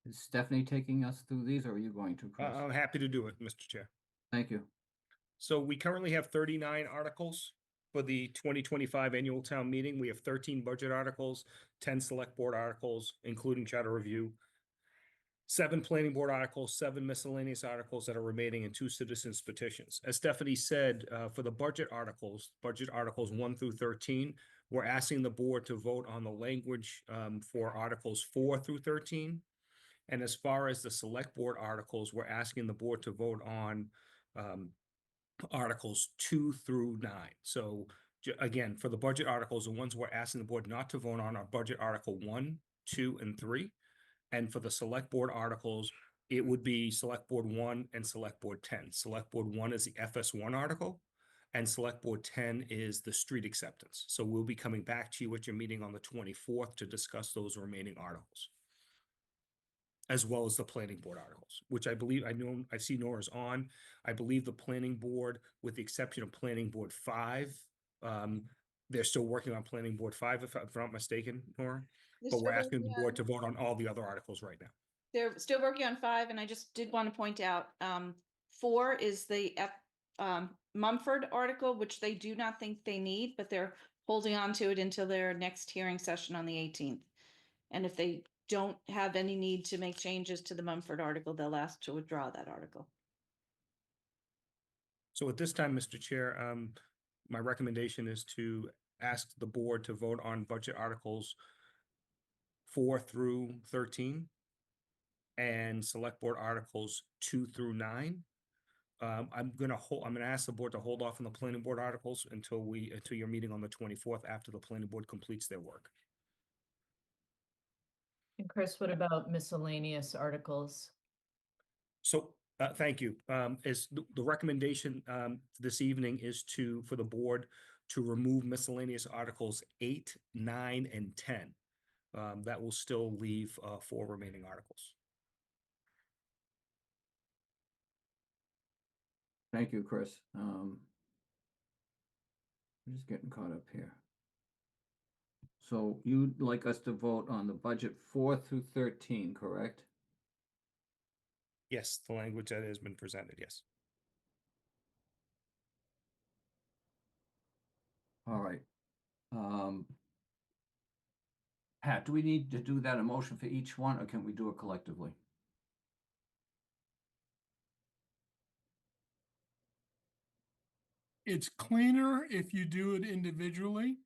Is Stephanie taking us through these, or are you going to, Chris? I'm happy to do it, Mr. Chair. Thank you. So we currently have 39 articles for the 2025 annual town meeting. We have 13 budget articles, 10 select board articles, including charter review, 7 planning board articles, 7 miscellaneous articles that are remaining, and 2 citizens petitions. As Stephanie said, for the budget articles 1 through 13, we're asking the board to vote on the language for articles 4 through 13. And as far as the select board articles, we're asking the board to vote on articles 2 through 9. So again, for the budget articles, the ones we're asking the board not to vote on are budget article 1, 2, and 3. And for the select board articles, it would be select board 1 and select board 10. Select board 1 is the FS1 article, and select board 10 is the street acceptance. So we'll be coming back to you at your meeting on the 24th to discuss those remaining articles, as well as the planning board articles, which I believe, I see Nora's on. I believe the planning board, with the exception of planning board 5, they're still working on planning board 5, if I'm not mistaken, Nora. But we're asking the board to vote on all the other articles right now. They're still working on 5, and I just did want to point out, 4 is the Mumford article, which they do not think they need, but they're holding on to it until their next hearing session on the 18th. And if they don't have any need to make changes to the Mumford article, they'll ask to withdraw that article. So at this time, Mr. Chair, my recommendation is to ask the board to vote on budget articles 4 through 13 and select board articles 2 through 9. I'm gonna ask the board to hold off on the planning board articles until your meeting on the 24th, after the planning board completes their work. And Chris, what about miscellaneous articles? So, thank you. Is the recommendation this evening is for the board to remove miscellaneous articles 8, 9, and 10. That will still leave 4 remaining articles. Thank you, Chris. I'm just getting caught up here. So you'd like us to vote on the budget 4 through 13, correct? Yes, the language that has been presented, yes. All right. Pat, do we need to do that a motion for each one, or can we do it collectively? It's cleaner if you do it individually.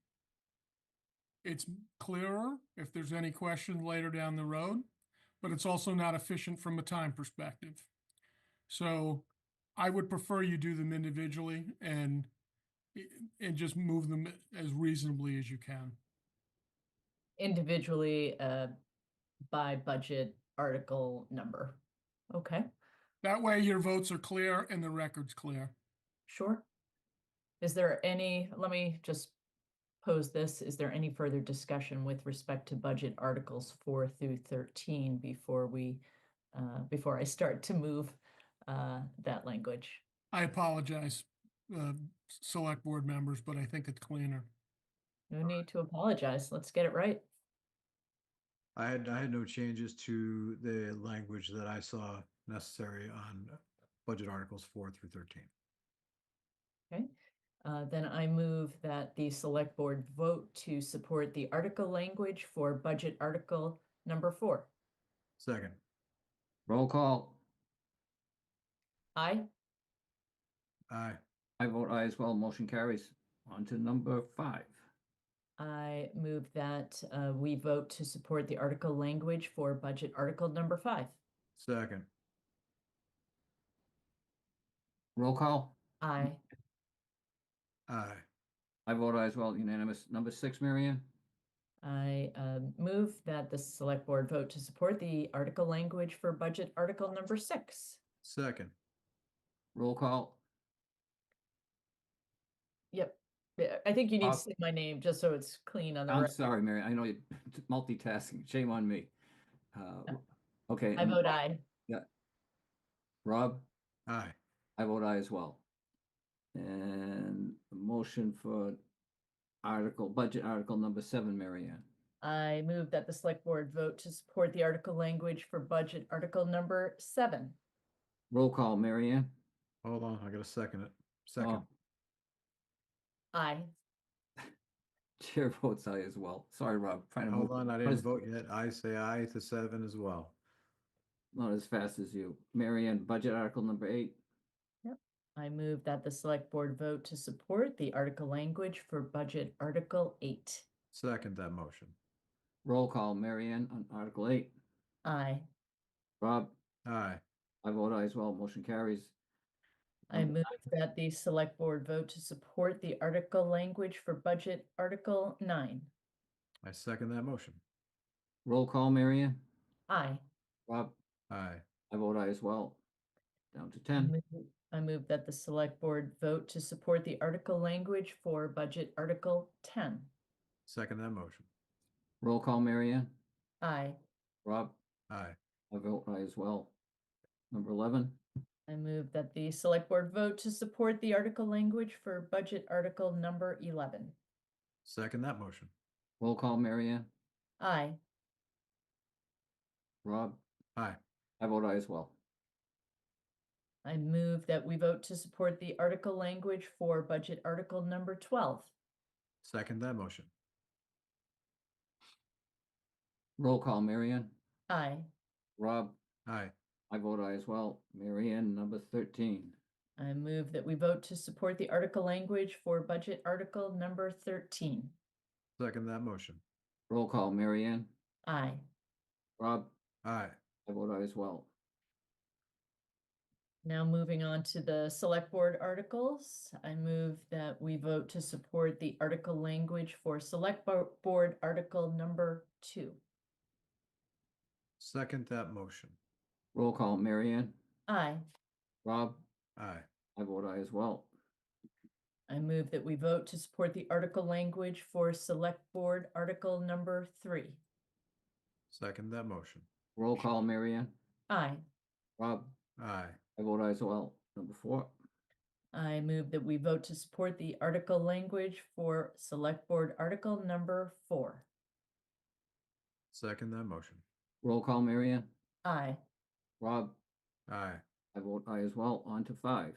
It's clearer if there's any questions later down the road, but it's also not efficient from a time perspective. So I would prefer you do them individually and just move them as reasonably as you can. Individually, by budget article number. Okay, That way your votes are clear and the record's clear. sure. Is there any, let me just pose this, is there any further discussion with respect to budget articles 4 through 13 before before I start to move that language? I apologize, select board members, but I think it's cleaner. No need to apologize. Let's get it right. I had no changes to the language that I saw necessary on budget articles 4 through 13. Okay. Then I move that the select board vote to support the article language for budget article number 4. Second. Roll call. Aye. Aye. I vote aye as well. Motion carries. On to number 5. I move that we vote to support the article language for budget article number 5. Second. Roll call. Aye. Aye. I vote aye as well. Unanimous. Number 6, Marianne. I move that the select board vote to support the article language for budget article number 6. Second. Roll call. Yep. Yeah, I think you need Uh, to say my name just so it's clean on the I'm record. sorry, Mary. I know you're multitasking. Shame on me. Okay. I vote aye. Yeah. Rob? Aye. I vote aye as well. And the motion for budget article number 7, Marianne. I move that the select board vote to support the article language for budget article number 7. Roll call, Marianne. Hold on, I gotta second it. Second. Oh, Aye. chair votes aye as well. Sorry, Rob. Trying to Hold move. on, I didn't vote yet. I say aye to 7 as well. Not as fast as you. Marianne, budget article number 8. Yep. I move that the select board vote to support the article language for budget article 8. Second that motion. Roll call, Marianne, on article 8. Aye. Rob? Aye. I vote aye as well. Motion carries. I move that the select board vote to support the article language for budget article 9. I second that motion. Roll call, Marianne. Aye. Rob? Aye. I vote aye as well. Down to 10. I move that the select board vote to support the article language for budget article 10. Second that motion. Roll call, Marianne. Aye. Rob? Aye. I vote aye as well. Number 11. I move that the select board vote to support the article language for budget article number 11. Second that motion. Roll call, Marianne. Aye. Rob? Aye. I vote aye as well. I move that we vote to support the article language for budget article number 12. Second that motion. Roll call, Marianne. Aye. Rob? Aye. I vote aye as well. Marianne, number 13. I move that we vote to support the article language for budget article number 13. Second that motion. Roll call, Marianne. Aye. Rob? Aye. I vote aye as well. Now moving on to the select board articles, I move that we vote to support the article language for select board article number 2. Second that motion. Roll call, Marianne. Aye. Rob? Aye. I vote aye as well. I move that we vote to support the article language for select board article number 3. Second that motion. Roll call, Marianne. Aye. Rob? Aye. I vote aye as well. Number 4. I move that we vote to support the article language for select board article number 4. Second that motion. Roll call, Marianne. Aye. Rob? Aye. I vote aye as well. On to 5.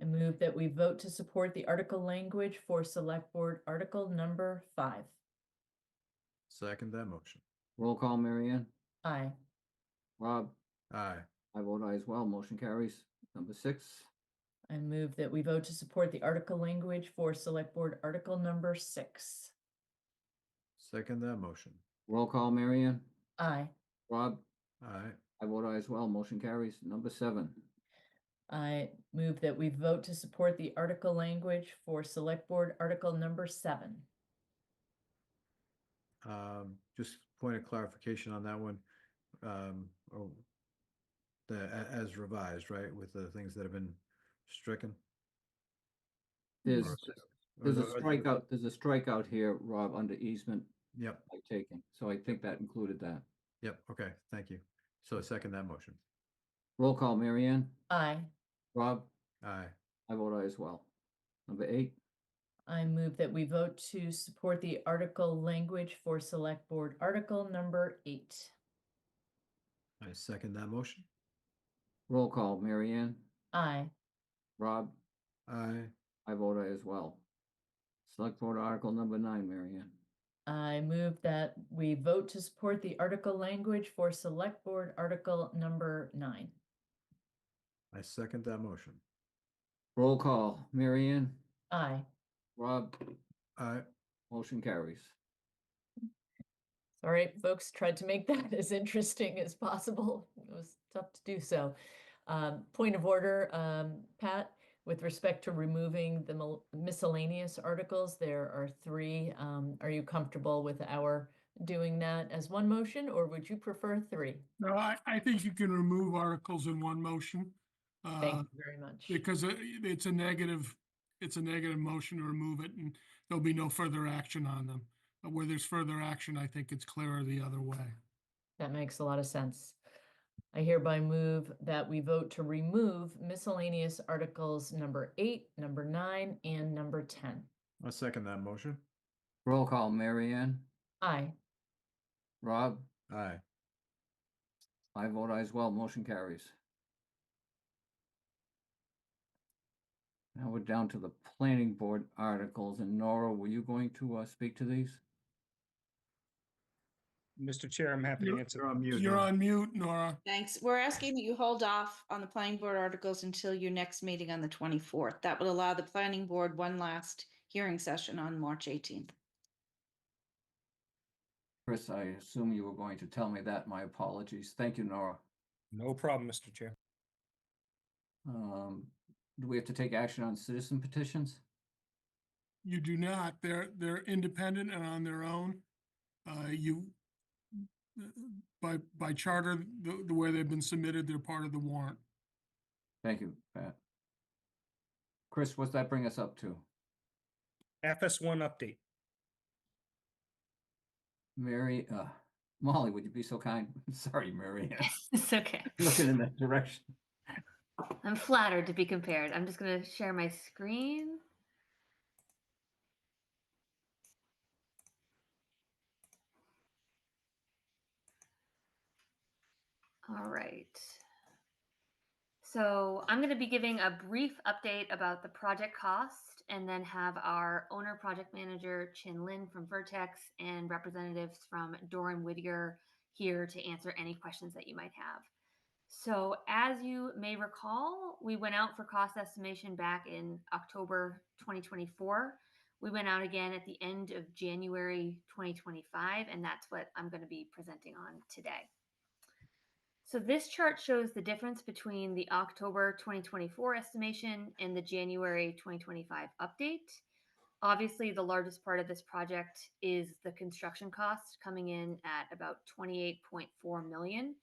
I move that we vote to support the article language for select board article number 5. Second that motion. Roll call, Marianne. Aye. Rob? Aye. I vote aye as well. Motion carries. Number 6. I move that we vote to support the article language for select board article number 6. Second that motion. Roll call, Marianne. Aye. Rob? Aye. I vote aye as well. Motion carries. Number 7. I move that we vote to support the article language for select board article number 7. Just point of clarification on that one. Oh, as revised, right, with the things that have been stricken. There's, Or- there's a or- strikeout, there's a strikeout here, Rob, under easement Yep, by taking. So I think that included that. yep, okay, thank you. So second that motion. Roll call, Mary Ann, Aye. Rob, Aye. I vote aye as well. Number 8, I move that we vote to support the article language for Select Board Article number 8. I second that motion. roll call, Mary Ann, Aye. Rob, Aye. I vote aye as well. Select Board Article number 9, Mary Ann. I move that we vote to support the article language for Select Board Article number 9. I second that motion. Roll call, Mary Ann, Aye. Rob, Aye. motion carries. All right, folks, tried to make that as interesting as possible. It was tough to do so. Point of order, Pat, with respect to removing the miscellaneous articles, there are 3. Are you comfortable with our doing that as one motion, or would you prefer 3? No, I think you can remove articles in one motion. Thank you very much. Because it's a negative motion to remove it, and there'll be no further action on them. But where there's further action, I think it's clearer the other way. That makes a lot of sense. I hereby move that we vote to remove miscellaneous articles number 8, number 9, and number 10. I second that motion. Roll call, Mary Ann, Aye. Rob, Aye. I vote aye as well. Motion carries. Now we're down to the planning board articles, and Nora, were you going to speak to these? Mr. Chair, I'm happy to You're- answer. You're on mute. You're Nora. on mute, Nora. Thanks. We're asking that you hold off on the planning board articles until your next meeting on the 24th. That will allow the planning board one last hearing session on March 18th. Chris, I assume you were going to tell me that. My apologies. Thank you, Nora. No problem, Mr. Chair. Do we have to take action on citizen petitions? You do not. They're independent and on their own. By charter, the way they've been submitted, they're part of the warrant. Thank you, Pat. Chris, what's that bring us up to? FS1 update. Molly, would you be so kind? Sorry, Mary Ann. It's okay. Looking in that direction. I'm flattered to be compared. I'm just going to share my screen. All right. So I'm going to be giving a brief update about the project cost and then have our owner project manager, Chin Lin from Vertex, and representatives from Doran Whittier here to answer any questions that you might have. So as you may recall, we went out for cost estimation back in October 2024. We went out again at the end of January 2025, and that's what I'm going to be presenting on today. So this chart shows the difference between the October 2024 estimation and the January 2025 update. Obviously, the largest part of this project is the construction cost, coming in at about 28.4 million.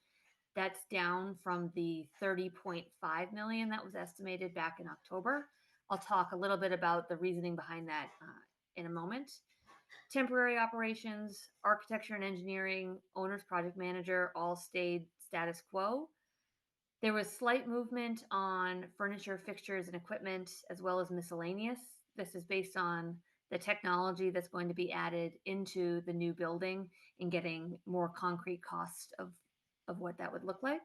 That's down from the 30.5 million that was estimated back in October. I'll talk a little bit about the reasoning behind that in a moment. Temporary operations, architecture and engineering, owner's project manager all stayed status quo. There was slight movement on furniture, fixtures, and equipment, as well as miscellaneous. This is based on the technology that's going to be added into the new building and getting more concrete cost of what that would look like.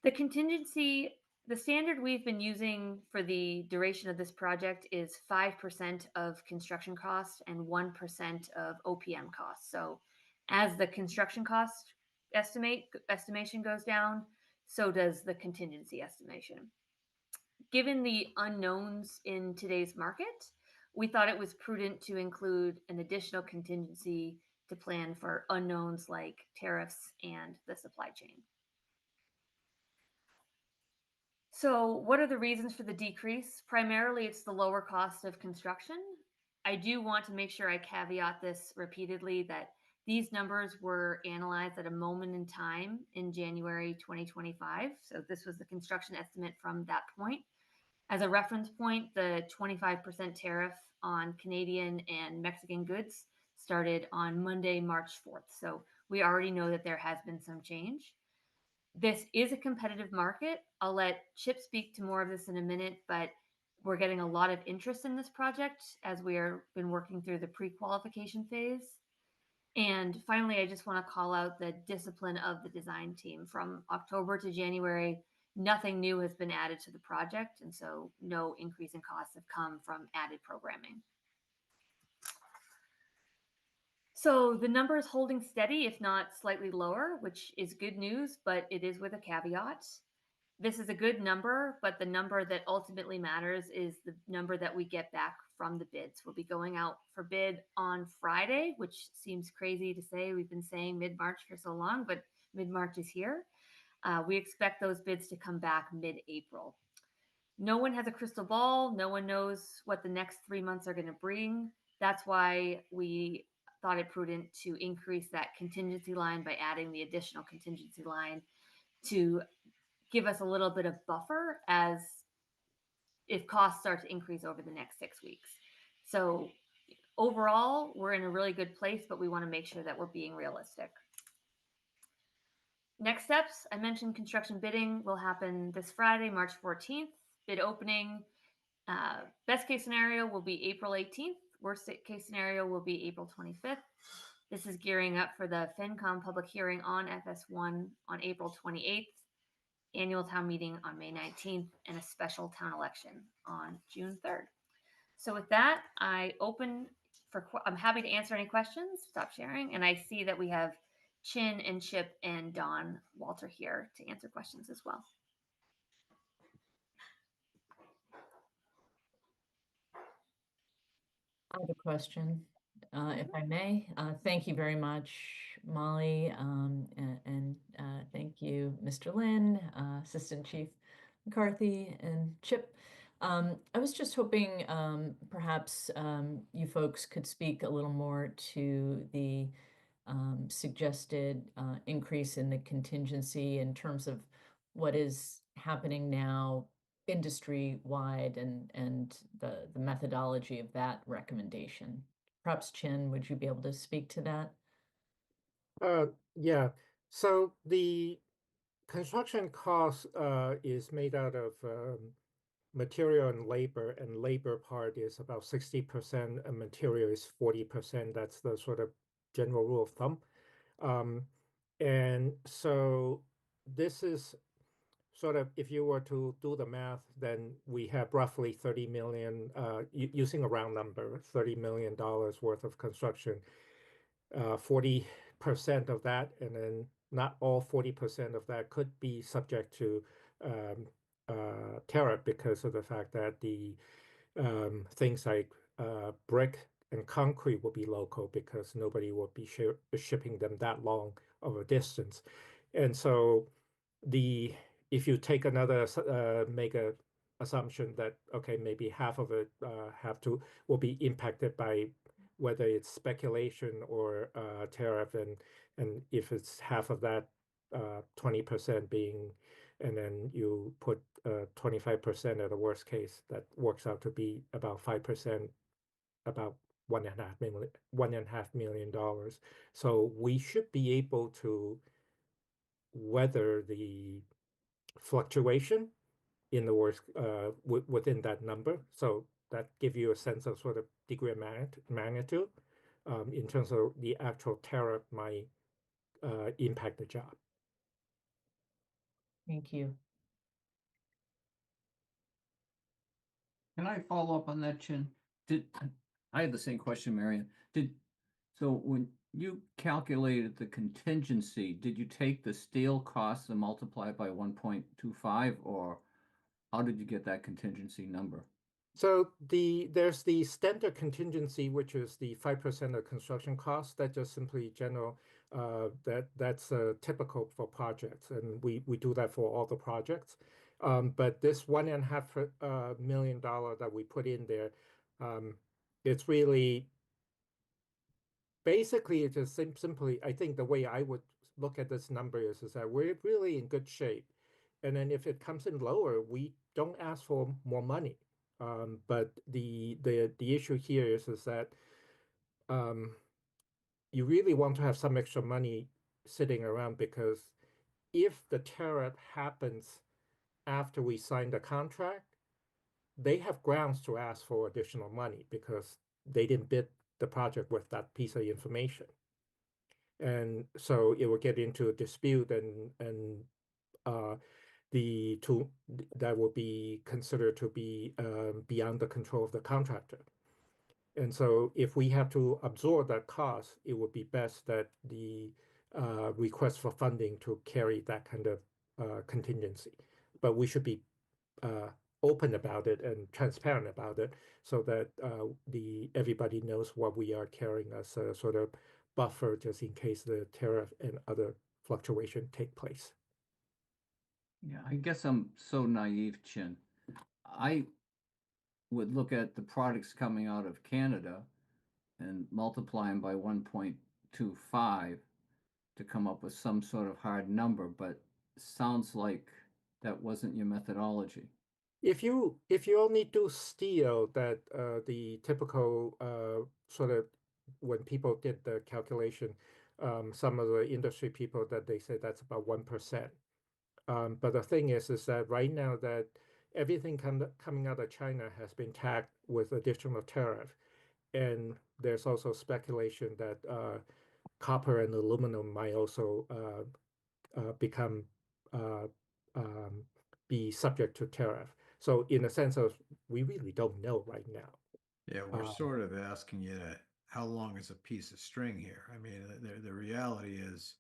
The contingency, the standard we've been using for the duration of this project is 5% of construction costs and 1% of OPM costs. So as the construction cost estimation goes down, so does the contingency estimation. Given the unknowns in today's market, we thought it was prudent to include an additional contingency to plan for unknowns like tariffs and the supply chain. So what are the reasons for the decrease? Primarily, it's the lower cost of construction. I do want to make sure I caveat this repeatedly that these numbers were analyzed at a moment in time in January 2025. So this was the construction estimate from that point. As a reference point, the 25% tariff on Canadian and Mexican goods started on Monday, March 4th. So we already know that there has been some change. This is a competitive market. I'll let Chip speak to more of this in a minute, but we're getting a lot of interest in this project as we are been working through the pre-qualification phase. And finally, I just want to call out the discipline of the design team. From October to January, nothing new has been added to the project, and so no increase in costs have come from added programming. So the number is holding steady, if not slightly lower, which is good news, but it is with a caveat. This is a good number, but the number that ultimately matters is the number that we get back from the bids. We'll be going out for bid on Friday, which seems crazy to say. We've been saying mid-March for so long, but mid-March is here. We expect those bids to come back mid-April. No one has a crystal ball. No one knows what the next 3 months are going to bring. That's why we thought it prudent to increase that contingency line by adding the additional contingency line to give us a little bit of buffer as if costs start to increase over the next 6 weeks. So overall, we're in a really good place, but we want to make sure that we're being realistic. Next steps, I mentioned construction bidding will happen this Friday, March 14th. Bid opening, best case scenario will be April 18th. Worst case scenario will be April 25th. This is gearing up for the FinCom public hearing on FS1 on April 28th, annual town meeting on May 19th, and a special town election on June 3rd. So with that, I'm happy to answer any questions. Stop sharing. And I see that we have Chin and Chip and Don Walter here to answer questions as well. I have a question, if I may. Thank you very much, Molly, and thank you, Mr. Lynn, Assistant Chief McCarthy, and Chip. I was just hoping perhaps you folks could speak a little more to the suggested increase in the contingency in terms of what is happening now industry-wide and the methodology of that recommendation. Perhaps Chin, would you be able to speak to that? Yeah. So the construction cost is made out of material and labor part is about 60%, and material is 40%. That's the sort of general rule of thumb. And so this is sort of, if you were to do the math, then we have roughly 30 million, using a round number, $30 million worth of construction. 40% of that, and then not all 40% of that could be subject to tariff because of the fact that the things like brick and concrete will be local because nobody will be shipping them that long of a distance. And so if you take another make a assumption that okay, maybe half of it will be impacted by whether it's speculation or tariff, and if it's half of that, 20% being, and then you put 25% at the worst case, that works out to be about 5%, about $1.5 million. So we should be able to weather the fluctuation in the worst within that number. So that give you a sense of sort of degree of magnitude in terms of the actual tariff might impact the job. Thank you. Can I follow up on that, Chin? I had the same question, Marion. So when you calculated the contingency, did you take the steel costs and multiply it by 1.25, or how did you get that contingency number? So there's the standard contingency, which is the 5% of construction costs. That just simply general. That's typical for projects, and we do that for all the projects. But this $1.5 million that we put in there, it's really basically it's just simply. I think the way I would look at this number is that we're really in good shape, And then if it comes in lower, we don't ask for more money. But the issue here is that you really want to have some extra money sitting around, because if the tariff happens after we sign the contract, they have grounds to ask for additional money because they didn't bid the project with that piece of information. And so it will get into a dispute, and that will be considered to be beyond the control of the contractor. And so if we have to absorb that cost, it would be best that the request for funding to carry that kind of contingency. But we should be open about it and transparent about it, so that everybody knows what we are carrying as a sort of buffer, just in case the tariff and other fluctuation take place. Yeah, I guess I'm so naive, Chin. I would look at the products coming out of Canada and multiply them by 1.25 to come up with some sort of hard number, but sounds like that wasn't your methodology. If you only do steel, that the typical sort of, when people did the calculation, some of the industry people, that they say that's about 1%. But the thing is that right now that everything coming out of China has been tagged with additional tariff, and there's also speculation that copper and aluminum might also become be subject to tariff. So in a sense of, we really don't know right now. Yeah, we're sort of asking you to, how long is a piece of string here? I mean, the reality is,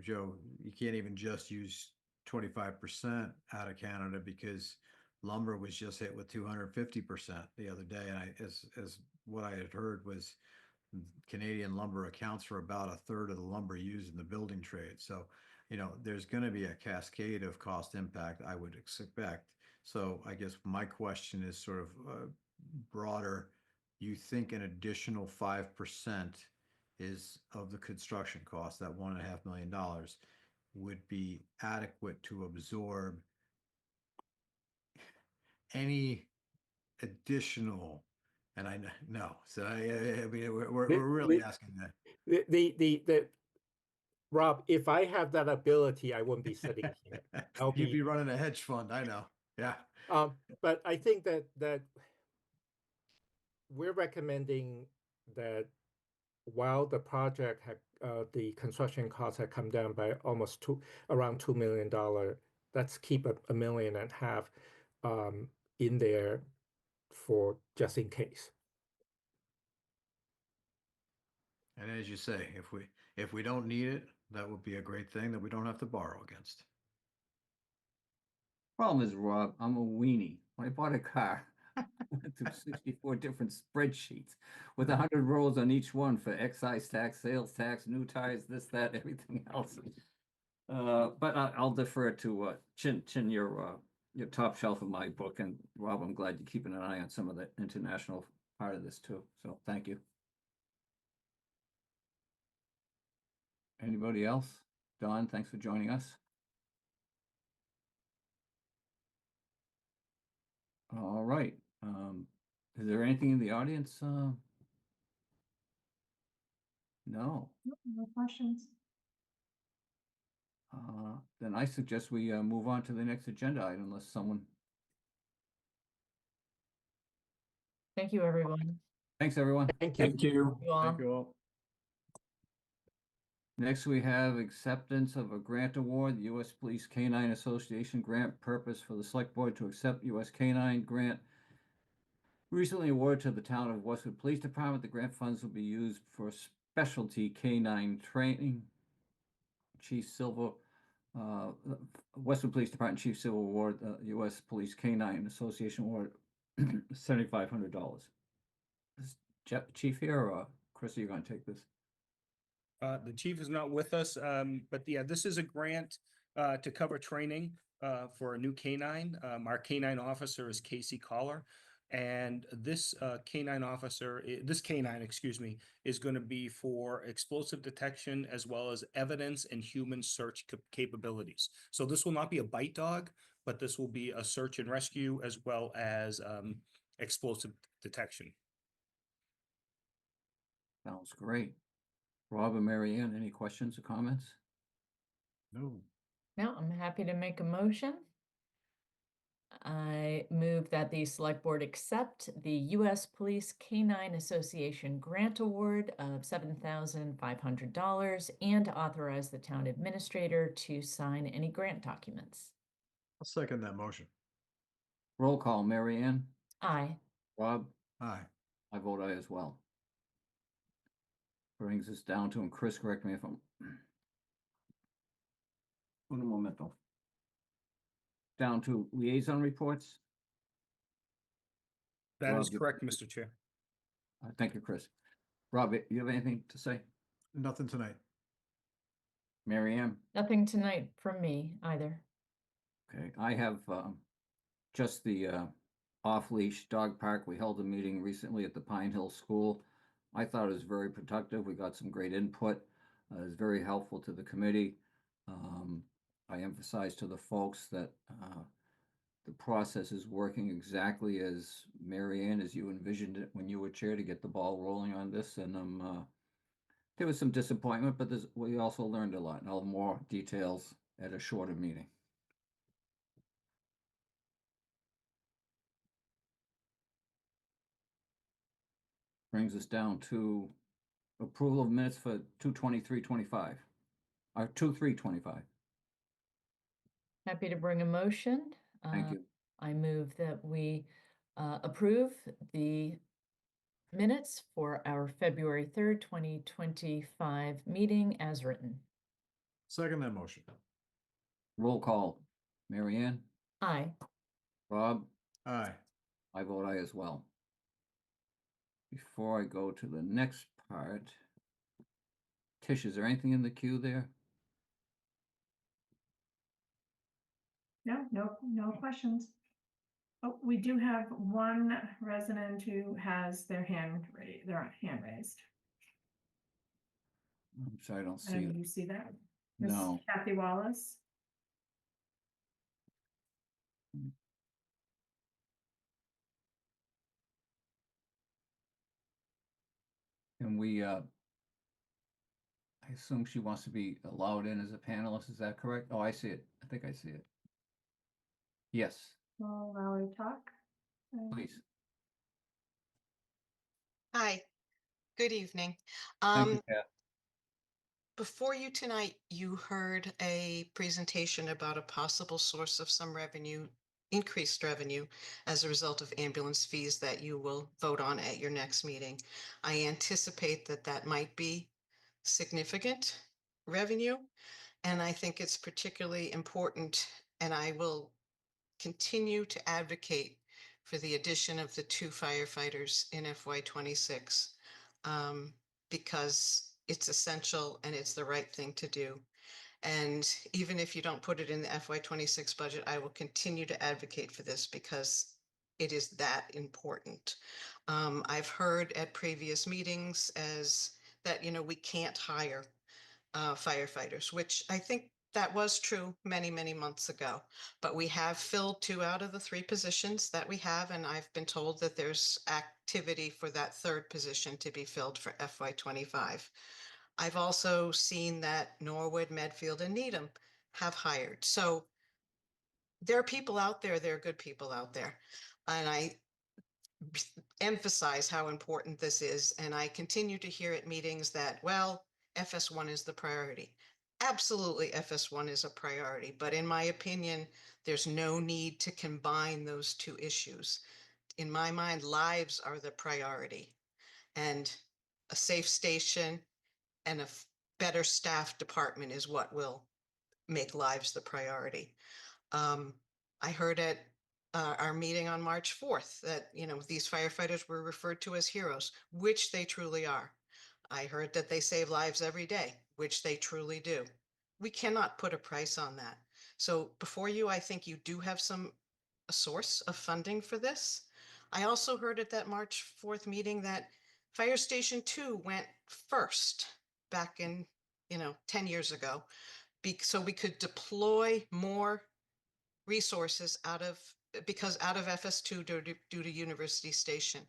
Joe, you can't even just use 25% out of Canada, because lumber was just hit with 250% the other day. And as what I had heard was, Canadian lumber accounts for about a third of the lumber used in the building trade. So, there's going to be a cascade of cost impact, I would expect. So I guess my question is sort of broader. You think an additional 5% is of the construction cost, that $1.5 million, would be adequate to absorb any additional? And I know, so I mean, we're really asking that. The Rob, if I have that ability, I wouldn't be sitting here. You'd be running a hedge fund, I know. Yeah. But I think that we're recommending that while the project had the construction costs had come down by almost around $2 million, let's keep $1.5 million in there for just in case. And as you say, if we don't need it, that would be a great thing that we don't have to borrow against. Problem is, Rob, I'm a weenie. When I bought a car, I went through 64 different spreadsheets with 100 rows on each one for excise tax, sales tax, new tires, this, that, everything else. But I'll defer to Chin, your top shelf of my book, and Rob, I'm glad you're keeping an eye on some of the international part of this too. So thank you. Anybody else? Don, thanks for joining us. All right. Is there anything in the audience? No. No questions. Then I suggest we move on to the next agenda item, unless someone. Thank you, everyone. Thanks, everyone. Thank you. Thank you. You all. Thank you all. Next, we have acceptance of a grant award, the U.S. Police Canine Association grant purpose for the Select Board to accept U.S. Canine grant recently awarded to the town of Westwood Police Department. The grant funds will be used for specialty canine training. Chief Silver, Westwood Police Department Chief Civil Award, U.S. Police Canine Association Award, $7,500. Is Chief here, or Chris, are you going to take this? The chief is not with us, but yeah, this is a grant to cover training for a new canine. Our canine officer is Casey Collar, And this canine officer, this canine, excuse me, is going to be for explosive detection as well as evidence and human search capabilities. So this will not be a bite dog, but this will be a search and rescue as well as explosive detection. Sounds great. Rob and Mary Ann, any questions or comments? No. No, I'm happy to make a motion. I move that the select board accept the U.S. Police Canine Association grant award of $7,500 and authorize the town administrator to sign any grant documents. I'll second that motion. Roll call, Mary Ann, Aye. Rob, Aye. I vote aye as well. Brings us down to, and Chris, correct me if I'm. Un momento. Down to liaison reports. That is Rob, correct, Mr. Chair. Thank you, Chris. Rob, you have anything to say? Nothing tonight. Mary Ann? Nothing tonight from me either. Okay, I have just the off-leash dog park. We held a meeting recently at the Pine Hill School. I thought it was very productive. We got some great input. It was very helpful to the committee. I emphasized to the folks that the process is working exactly as Mary Ann, as you envisioned it when you were chair, to get the ball rolling on this. And there was some disappointment, but we also learned a lot. And I'll have more details at a shorter meeting. Brings us down to approval of minutes for 2/23/25, or 2/3/25. Happy to bring a motion. Thank you. I move that we approve the minutes for our February 3rd, 2025 meeting as written. Second that motion. Roll call, Mary Ann, Aye. Rob, Aye. I vote aye as well. Before I go to the next part, Tish, is there anything in the queue there? No questions. Oh, we do have one resident who has their hand raised. I'm sorry, I don't see And it. you see that? Miss No. Kathy Wallace. And I assume she wants to be allowed in as a panelist, is that correct? Oh, I see it. I think I see it. Yes, I'll allow her to talk. please. Hi, good evening. Thank you, Pat. Before you tonight, you heard a presentation about a possible source of some revenue, increased revenue as a result of ambulance fees that you will vote on at your next meeting. I anticipate that that might be significant revenue, and I think it's particularly important, and I will continue to advocate for the addition of the 2 firefighters in FY26 because it's essential and it's the right thing to do. And even if you don't put it in the FY26 budget, I will continue to advocate for this because it is that important. I've heard at previous meetings that, we can't hire firefighters, which I think that was true many, many months ago. But we have filled 2 out of the 3 positions that we have, and I've been told that there's activity for that 3rd position to be filled for FY25. I've also seen that Norwood, Medfield, and Needham have hired. So there are people out there, there are good people out there. And I emphasize how important this is. And I continue to hear at meetings that, well, FS1 is the priority. Absolutely, FS1 is a priority. But in my opinion, there's no need to combine those 2 issues. In my mind, lives are the priority. And a safe station and a better staff department is what will make lives the priority. I heard at our meeting on March 4th that, these firefighters were referred to as heroes, which they truly are. I heard that they save lives every day, which they truly do. We cannot put a price on that. So before you, I think you do have a source of funding for this. I also heard at that March 4th meeting that Fire Station 2 went first back in, 10 years ago, so we could deploy more resources out of FS2 due to University Station.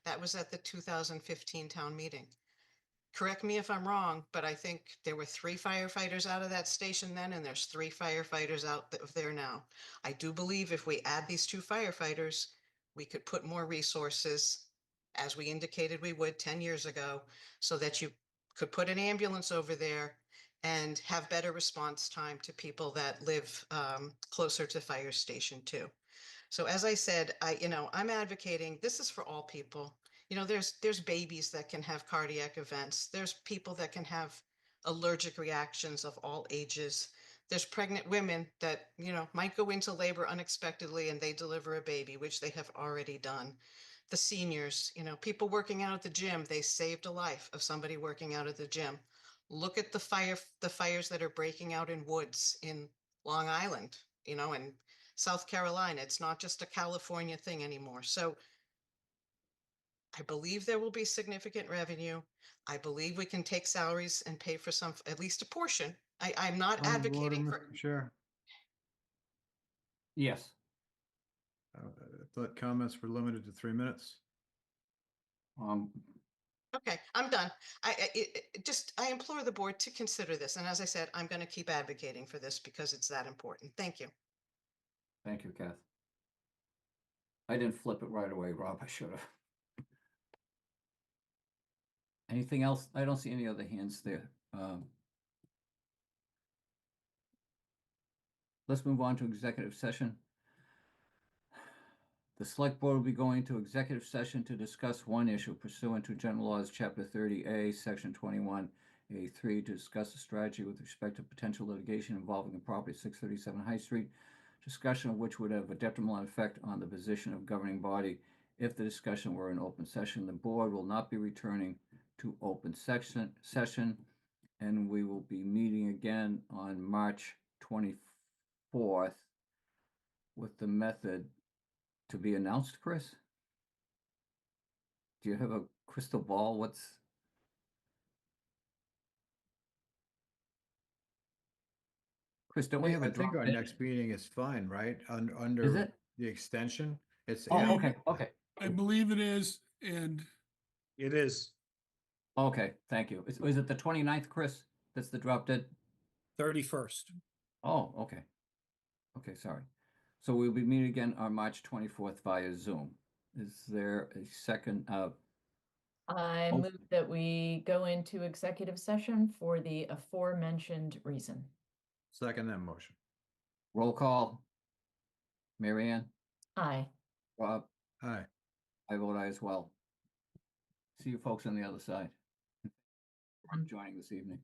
That was at the 2015 town meeting. Correct me if I'm wrong, but I think there were 3 firefighters out of that station then, and there's 3 firefighters out there now. I do believe if we add these 2 firefighters, we could put more resources, as we indicated we would 10 years ago, so that you could put an ambulance over there and have better response time to people that live closer to Fire Station 2. So as I said, I'm advocating, this is for all people. There's babies that can have cardiac events. There's people that can have allergic reactions of all ages. There's pregnant women that, might go into labor unexpectedly and they deliver a baby, which they have already done. The seniors, people working out at the gym, they saved a life of somebody working out at the gym. Look at the fires that are breaking out in woods in Long Island, and South Carolina. It's not just a California thing anymore. So I believe there will be significant revenue. I believe we can take salaries and pay for at least a portion. I'm not Point of order, advocating for. Mr. Chair. Yes. I thought comments were limited to 3 minutes. Okay, I'm done. I implore the board to consider this. And as I said, I'm going to keep advocating for this because it's that important. Thank you. Thank you, Kath. I didn't flip it right away, Rob. I should have. Anything else? I don't see any other hands there. Let's move on to executive session. The select board will be going to executive session to discuss one issue pursuant to General Laws, Chapter 30A, Section 21A3, to discuss a strategy with respect to potential litigation involving the property at 637 High Street, discussion of which would have a detrimental effect on the position of governing body if the discussion were in open session. The board will not be returning to open session, and we will be meeting again on March 24th with the method to be announced. Chris, do you have a crystal ball? Chris, don't we have a I think drop our dead? next meeting is fine, right? Is Under it? the extension. It's Oh, okay. I believe it is, and It is Okay, thank you. Is it the 29th, Chris? That's the drop dead? 31st. Oh, okay. Okay, sorry. So we'll be meeting again on March 24th via Zoom. Is there a second? I move that we go into executive session for the aforementioned reason. second that motion. Roll call. Mary Ann? Aye. Rob? Aye. I vote aye as well. See you folks on the other side. For joining this evening.